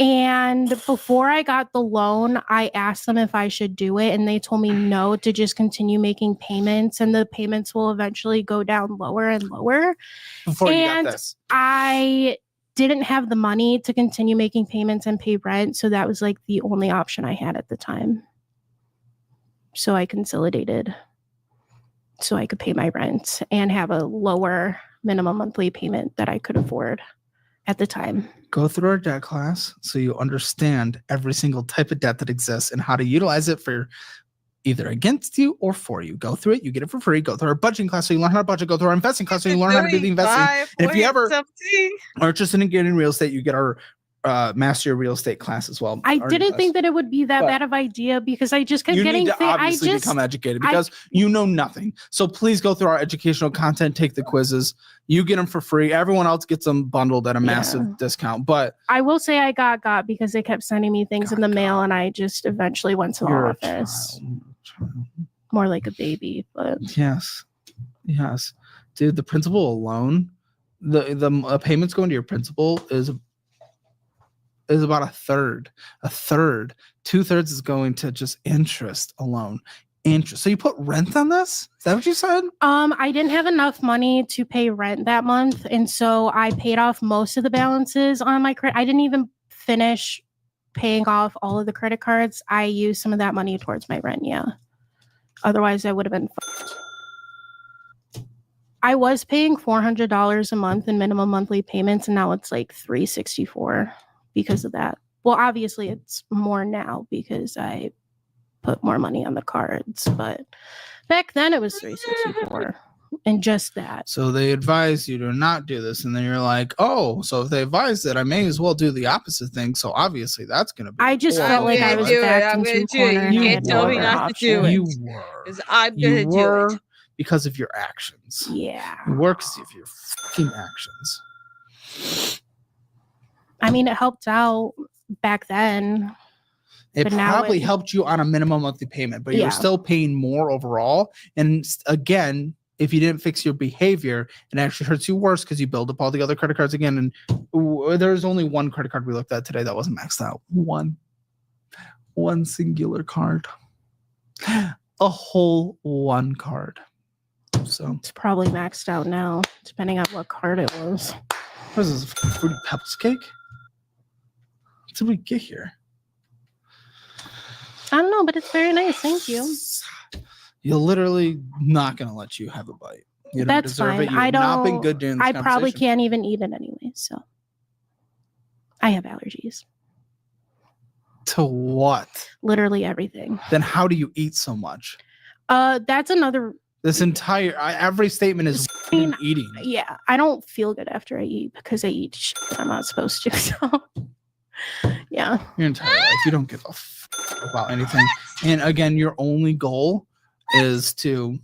And before I got the loan, I asked them if I should do it. And they told me no, to just continue making payments. And the payments will eventually go down lower and lower. Before you and got this. I didn't have the money to continue making payments and pay rent. So that was like the only option I had at the time. So I consolidated so I could pay my rent and have a lower minimum monthly payment that I could afford at the time. Go through our debt class so you understand every single type of debt that exists and how to utilize it for either against you or for you. Go through it, you get it for free. Go through our budgeting class so you learn how to budget. Go through our investing class so you learn how to do the investing. And if you ever are interested in getting real estate, you get our master your real estate class as well. I didn't think that it would be that But bad of idea because I just kept you getting need to obviously become educated because you know nothing. So please go through our educational content, take the quizzes. You get them for free. Everyone else gets them bundled at a massive discount. But I will say I got because they kept sending me things in the mail, and I just eventually went to the office. More like a baby, but yes, dude. The principal alone, the payments going to your principal is about a third. 2/3 is going to just interest alone. Interest. So you put rent on this? Is that what you said? I didn't have enough money to pay rent that month, and so I paid off most of the balances on my credit. I didn't even finish paying off all of the credit cards. I used some of that money towards my rent. Yeah. Otherwise, I would have been fucked. I was paying $400 a month in minimum monthly payments, and now it's like $364 because of that. Well, obviously, it's more now because I put more money on the cards, but back then it was $364 and just that. So they advise you to not do this, and then you're like, oh, so if they advise it, I may as well do the opposite thing. So obviously that's gonna be. I just felt like I was backed into a corner. You can't tell me not to do it. You were. Because I'm gonna do it. Because of your actions. Yeah. You were because of your fucking actions. I mean, it helped out back then. It probably helped you on a minimum monthly payment, but you're still paying more overall. And again, if you didn't fix your behavior, it actually hurts you worse because you build up all the other credit cards again. And there's only one credit card we looked at today that wasn't maxed out. One singular card. A whole one card. So it's probably maxed out now, depending on what card it was. What is this? Fruity Pebbles cake? What did we get here? I don't know, but it's very nice. Thank you. You're literally not gonna let you have a bite. You don't That's deserve fine. it. You've not been good during this I probably conversation. can't even eat it anyway. So I have allergies. To what? Literally everything. Then how do you eat so much? That's another. This entire every statement is eating. Yeah, I don't feel good after I eat because I eat shit that I'm not supposed to. So yeah. Your entire life, you don't give a about anything. And again, your only goal is to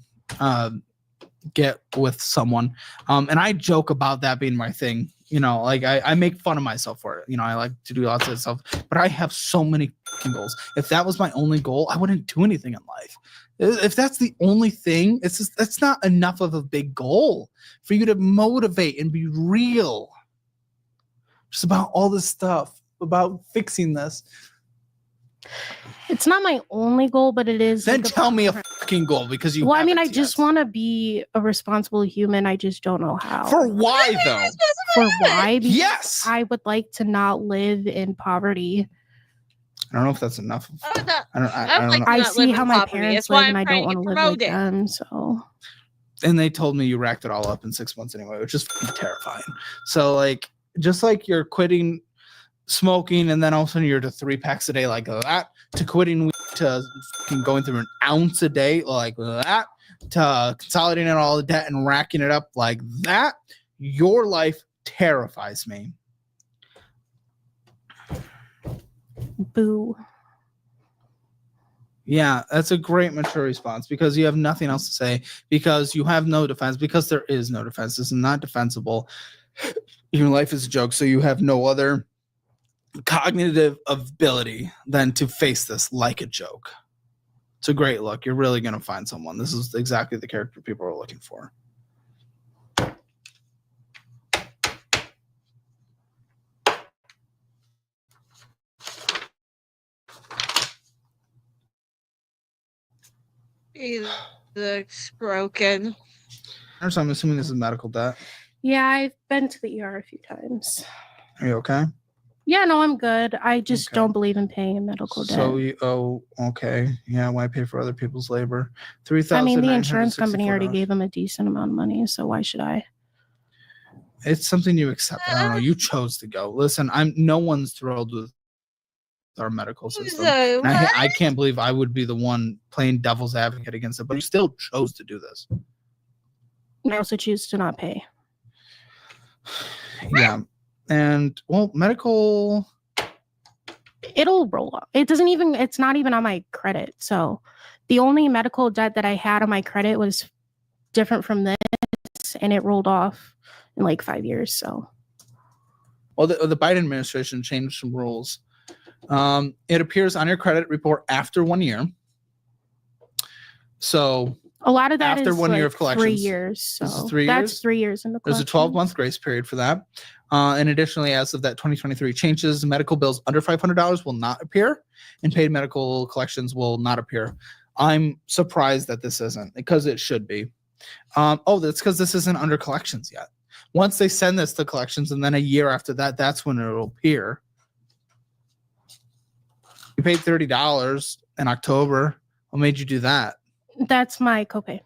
get with someone. And I joke about that being my thing. You know, like I make fun of myself for it. You know, I like to do lots of stuff, but I have so many goals. If that was my only goal, I wouldn't do anything in life. If that's the only thing, it's just, that's not enough of a big goal for you to motivate and be real. Just about all this stuff, about fixing this. It's not my only goal, but it is. Then tell me a fucking goal because you. Well, I mean, I just want to be a responsible human. I just don't know how. For why though? For why? Because yes. I would like to not live in poverty. I don't know if that's enough. I don't know. I see how my parents live, and I don't want to live like them. So. And they told me you racked it all up in 6 months anyway, which is terrifying. So like, just like you're quitting smoking, and then all of a sudden you're to 3 packs a day like that, to quitting to going through an ounce a day like that, to consolidating all the debt and racking it up like that. Your life terrifies me. Boo. Yeah, that's a great mature response because you have nothing else to say, because you have no defense, because there is no defense. This is not defensible. Your life is a joke, so you have no other cognitive ability than to face this like a joke. It's a great look. You're really going to find someone. This is exactly the character people are looking for. He looks broken. So I'm assuming this is medical debt. Yeah, I've been to the ER a few times. Are you okay? Yeah, no, I'm good. I just Okay. don't believe in paying a medical debt. So okay. Yeah, why pay for other people's labor? I mean, the insurance company already gave him a decent amount of money, so why should I? It's something you accept. I don't know. You chose to go. Listen, no one's thrilled with our medical system. So, And I can't believe I would be the one playing devil's advocate against it, but you still chose to do this. I also choose to not pay. Yeah. And well, medical, It'll roll up. It's not even on my credit. So the only medical debt that I had on my credit was different from this, and it rolled off in like 5 years. So, well, the Biden administration changed some rules. It appears on your credit report after 1 year. So a lot of that after is 1 year like of collections. 3 years. So This is 3 that's years? 3 years in the There's a collection. 12-month grace period for that. And additionally, as of that 2023 changes, medical bills under $500 will not appear, and paid medical collections will not appear. I'm surprised that this isn't, because it should be. That's because this isn't under collections yet. Once they send this to collections, and then a year after that, that's when it'll appear. You paid $30 in October. What made you do that? That's my copay.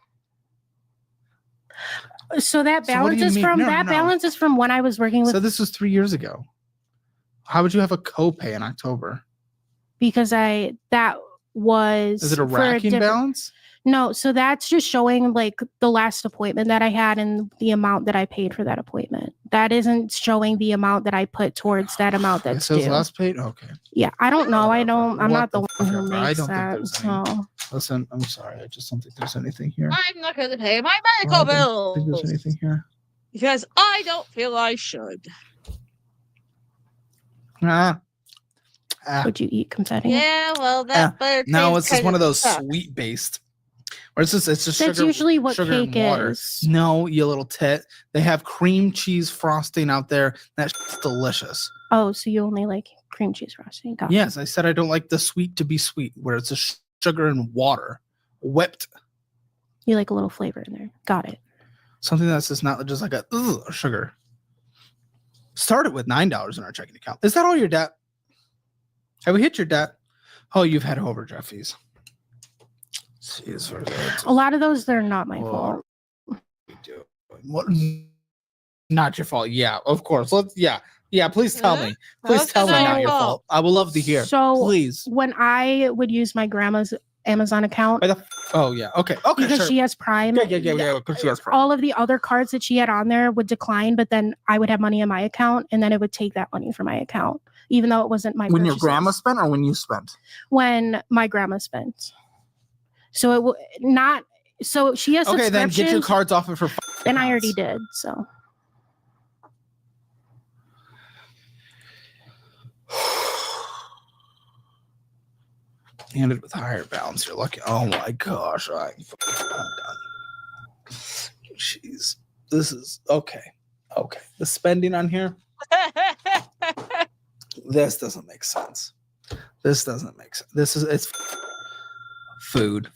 So that So what do balance you is mean? from No, that no. balance is from when I was working with So this was 3 years ago. How would you have a copay in October? because that was Is it a for racking different- balance? No, so that's just showing like the last appointment that I had and the amount that I paid for that appointment. That isn't showing the amount that I put towards that amount It that's says due. last paid? Okay. Yeah, I don't know. I Whatever. don't. I'm What not the the one who fuck ever. I makes don't think that. there's any- So Listen, I'm sorry. I just don't think there's anything here. I'm not going to pay my I medical don't think there's bills anything here. because I don't feel I should. Ah. would you eat confetti? Yeah, well, that butter No, tastes it's just kind one of those sucks. sweet based. Or it's just That's sugar, usually what sugar and cake water. is. No, you little tit. They have cream cheese frosting out there. That's delicious. Oh, so you only like cream cheese frosting? Got it. Yes, I said I don't like the sweet to be sweet, where it's a sugar and water whipped. You like a little flavor in there. Got it. Something that's just not just like a sugar. Started with $9 in our checking account. Is that all your debt? Have we hit your debt? Oh, you've had overdraft fees. Jeez, A lot of those, they're not my Well, fault. what? Not your fault. Yeah, of course. Please tell me. Please How's tell me that not your your fault? fault. I would love to hear. So Please. when I would use my grandma's Amazon account, Oh yeah. Okay. because Sure. she has Prime, Yeah. Because she has Prime. all of the other cards that she had on there would decline, but then I would have money in my account, and then it would take that money from my account, even though it wasn't my When your purchases. grandma spent, or when you spent? When my grandma spent. So it will not. So she has Okay, then get your subscriptions, cards off of her. and I already did. So Ended with a higher balance. You're lucky. Oh my gosh, I'm done. Jeez, this is okay. Okay, the spending on here. This doesn't make sense. This doesn't make sense. It's food.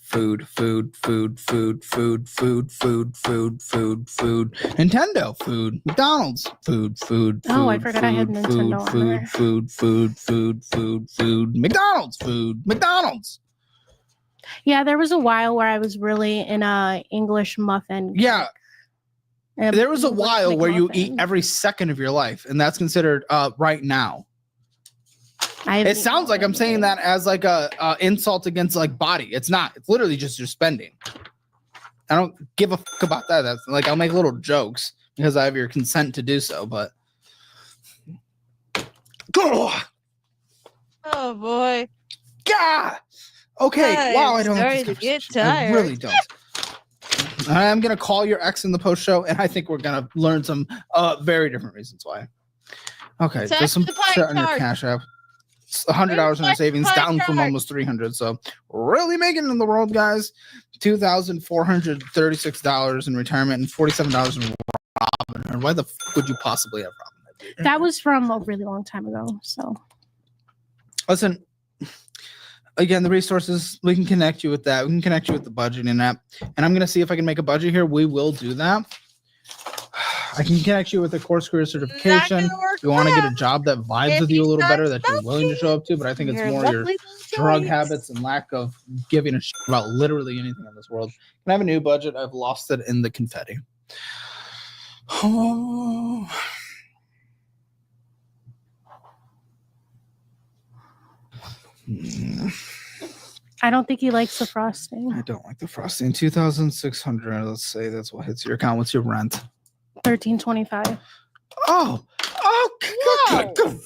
Nintendo food. McDonald's food. Oh, I forgot I had Nintendo on there. Food. McDonald's food. McDonald's. yeah, there was a while where I was really in a English muffin. Yeah, kick. there was a English while where you eat McMuffin. every second of your life, and that's considered right now. I haven't It sounds eaten like I'm one saying yet. that as like a insult against like body. It's not. It's literally just your spending. I don't give a fuck about that. That's like I'll make little jokes because I have your consent to do so. But God, Oh boy. okay. I'm Wow, I don't like starting this to get conversation. I tired. really don't. I'm gonna call your ex in the post show, and I think we're gonna learn some very different reasons why. Okay, Tax just some the pie shit on your chart. Cash App. $100 in our savings, Pie down from chart. almost 300. So really making it in the world, guys. $2,436 in retirement and $47 in Robinhood. Why the fuck would you possibly have Robinhood? That was from a really long time ago. So Listen, again, the resources, we can connect you with that. We can connect you with the budgeting app. And I'm going to see if I can make a budget here. We will do that. I can connect you with a Corkscrew certification. gonna work You want to for get a him. job that vibes If with you a he little better, starts that you're willing to show up to, but I think it's more your lovely drug choice. habits and lack of giving a shit about literally anything in this world. Can I have a new budget? I've lost it in the confetti. Oh. I don't think he likes the frosting. I don't like the frosting. 2,600. Let's say that's what hits your account. What's your rent? $13.25. Oh, Whoa. good.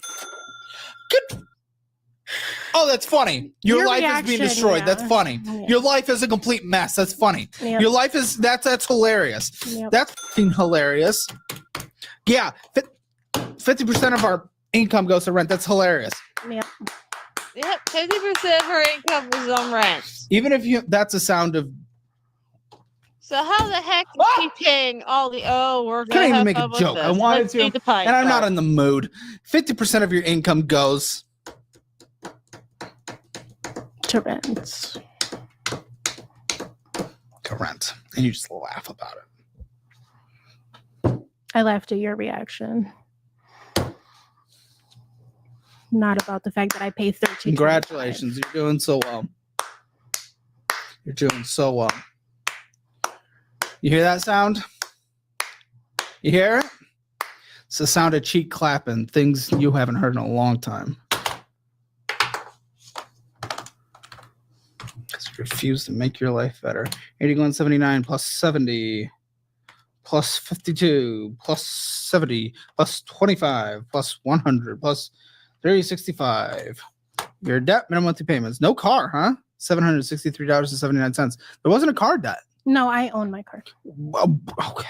Oh, that's funny. Your life is being reaction, destroyed. yeah. That's funny. Yeah. Your life is a complete mess. That's funny. Yep. Your life is that's hilarious. Yep. That's fucking hilarious. Yeah, 50% of our income goes to rent. That's hilarious. Yep. Yep, 50% of her income is on rent. Even if that's a sound of So how the heck is she paying all the? Oh, we're gonna Couldn't even have make a fun with joke. I this. wanted Let's to, do the pie and I'm not chart. in the mood. 50% of your income goes To rent. to rent, and you just laugh about it. I laughed at your reaction. Not about the fact that I pay $13.25. Congratulations, you're doing so well. You're doing so well. You hear that sound? You hear it? It's the sound of cheek clapping, things you haven't heard in a long time. Because you refuse to make your life better. 8179 plus 70 plus 52 plus 70 plus 25 plus 100 plus 365. Your debt, minimum monthly payments. No car, huh? $763.79. There wasn't a car debt. No, I own my car. Okay.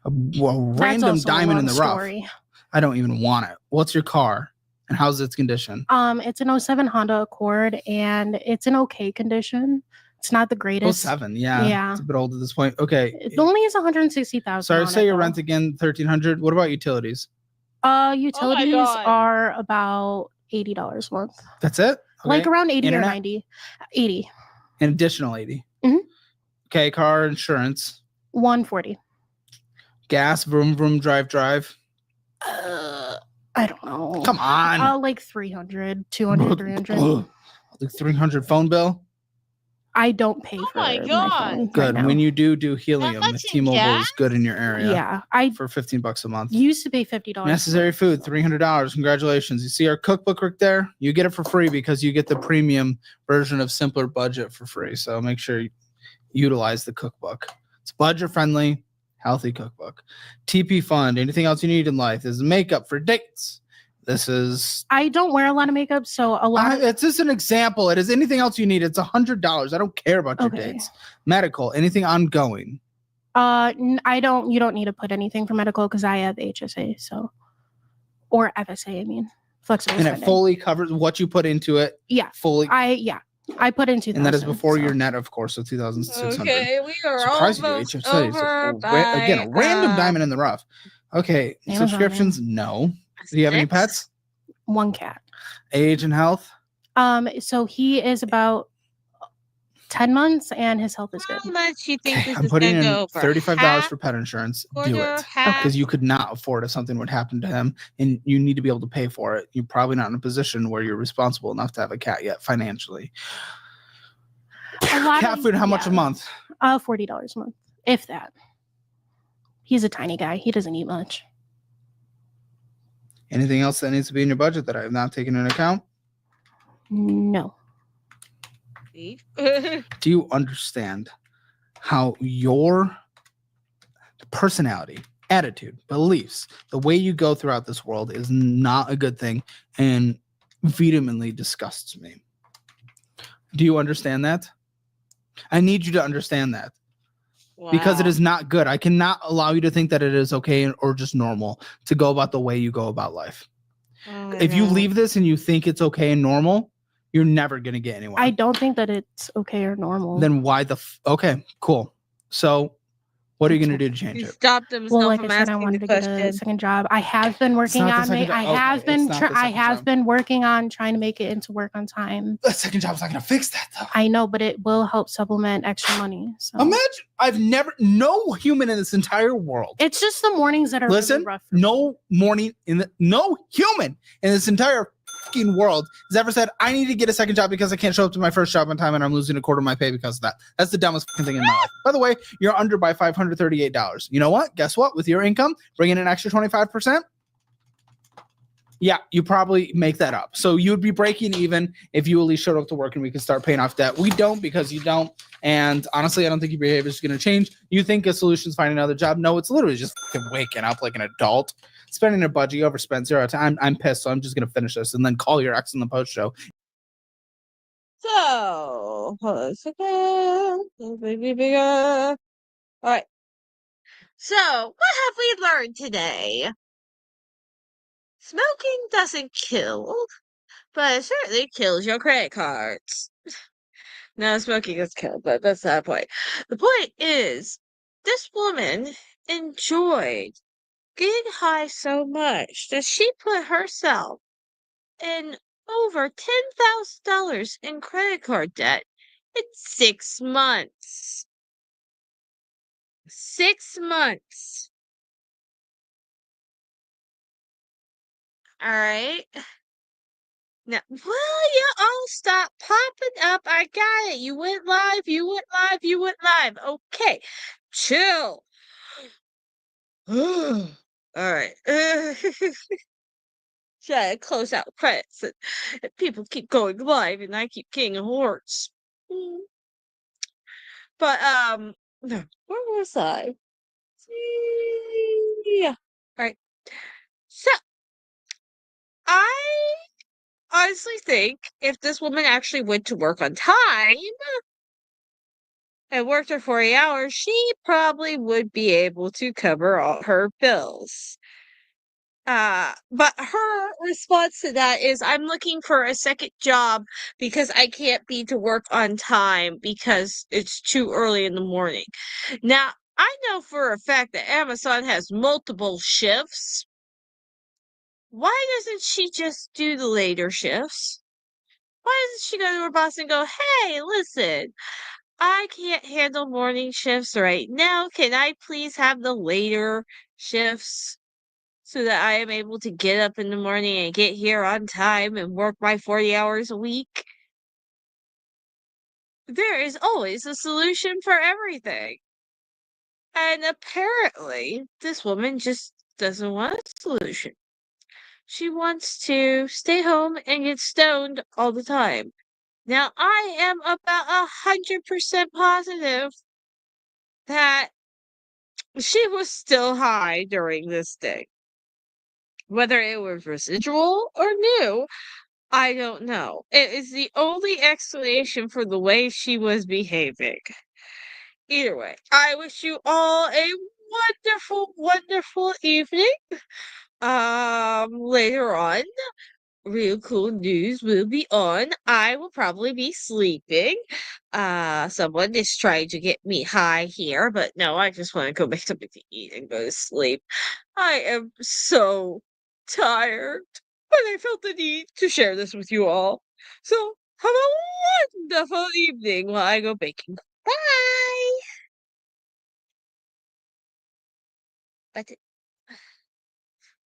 A That's random also a diamond in the long rough. story. I don't even want it. What's your car? And how's its condition? It's an 07 Honda Accord, and it's in okay condition. It's not the Oh, greatest. 07. Yeah. Yeah. It's a bit old at this point. Okay. It only is 160,000. Sorry, on say it, your though. rent again, 1,300. What about utilities? Utilities God. are about $80 a month. That's it? Okay. Like around 80 Internet? or 90. 80. An additional 80. Mhm. Okay, car insurance. 140. Gas, vroom, vroom, drive, drive. I don't know. Come on. Like 300, 200, 300. Like 300 phone bill. I don't pay for my my God. phone right Good. now. When you do helium, much in T-Mobile gas? is good in your area. Yeah, I For $15 a month. used to pay $50. Necessary food, $300. Congratulations. You see our cookbook right there? You get it for free because you get the premium version of Simpler Budget for free. So make sure you utilize the cookbook. It's budget friendly, healthy cookbook. TP Fund, anything else you need in life? This is makeup for dates. This is I don't wear a lot of makeup, so a lot of it's just an example. It is anything else you need. It's $100. I don't care about your Okay. dates. Medical, anything ongoing. I don't. You don't need to put anything for medical because I have HSA, so or FSA. I mean, flexible And it spending. fully covers what you put into it. Yeah. Fully. I put in 2,000. And that is before so. your net, of course, so 2,600. Okay, we are Surprised you almost HSA. So, over again, a random diamond in the rough. Okay, Amazon, subscriptions? No. Do you have any pets? One cat. Age and health? So he is about 10 months, and his health is good. How much you think Okay, this I'm is putting gonna in go for? $35 Half, for pet insurance. Do quarter, it. half? Because you could not afford if something would happen to him and you need to be able to pay for it. You're probably not in a position where you're responsible enough to have a cat yet financially. A lot Cat of- food, how much a yeah. month? $40 a month, if that. He's a tiny guy. He doesn't eat much. Anything else that needs to be in your budget that I have not taken into account? No. Do you understand how your personality, attitude, beliefs, the way you go throughout this world is not a good thing and vehemently disgusts me? Do you understand that? I need you to understand that because it Wow. is not good. I cannot allow you to think that it is okay or just normal to go about the way you go about life. Oh my If you God. leave this and you think it's okay and normal, you're never going to get anywhere. I don't think that it's okay or normal. Then why the okay, cool. So What are you going to do to change He it? stopped himself Well, like from I said, I asking the wanted to get a question. second job. I have been working not the on second it. job. I Okay, have it's been not the I second have job. been working on trying to make it into work on time. The second job's not going to fix that, though. I know, but it will help supplement extra money. So Imagine, no human in this entire world. it's just the mornings that are Listen, really rough. For me. no human in this entire fucking world has ever said, I need to get a second job because I can't show up to my first job on time and I'm losing a quarter of my pay because of that. That's the dumbest fucking thing in my life. By the way, you're under by $538. You know what? Guess what? With your income, bring in an extra 25%. Yeah, you probably make that up. So you'd be breaking even if you at least showed up to work and we could start paying off debt. We don't because you don't. And honestly, I don't think your behavior is going to change. You think a solution is finding another job. No, it's literally just fucking waking up like an adult. Spending a budget, you overspent 0 time. I'm pissed, so I'm just going to finish this and then call your ex in the post show. So, hold on a second. All right. So, what have we learned today? Smoking doesn't kill, but it certainly kills your credit cards. No, smoking does kill, but that's not the point. The point is, this woman enjoyed getting high so much that she put herself in over $10,000 in credit card debt in 6 months. 6 months. All right. Now, will you all stop popping up? I got it. You went live. You went live. You went live. Okay. Chill. All right. Try to close out credits and people keep going live and I keep getting awards. But no, where was I? Yeah. All right. So I honestly think if this woman actually went to work on time and worked her 40 hours, she probably would be able to cover all her bills. But her response to that is, I'm looking for a second job because I can't be to work on time because it's too early in the morning. Now, I know for a fact that Amazon has multiple shifts. Why doesn't she just do the later shifts? Why doesn't she go to her boss and go, hey, listen, I can't handle morning shifts right now. Can I please have the later shifts so that I am able to get up in the morning and get here on time and work my 40 hours a week? There is always a solution for everything. And apparently, this woman just doesn't want a solution. She wants to stay home and get stoned all the time. Now, I am about 100% positive that she was still high during this day. Whether it was residual or new, I don't know. It is the only explanation for the way she was behaving. Either way, I wish you all a wonderful, wonderful evening. Later on, Real Cool News will be on. I will probably be sleeping. Someone is trying to get me high here, but no, I just want to go make something to eat and go to sleep. I am so tired, but I felt the need to share this with you all. So, have a wonderful evening while I go baking. Bye! But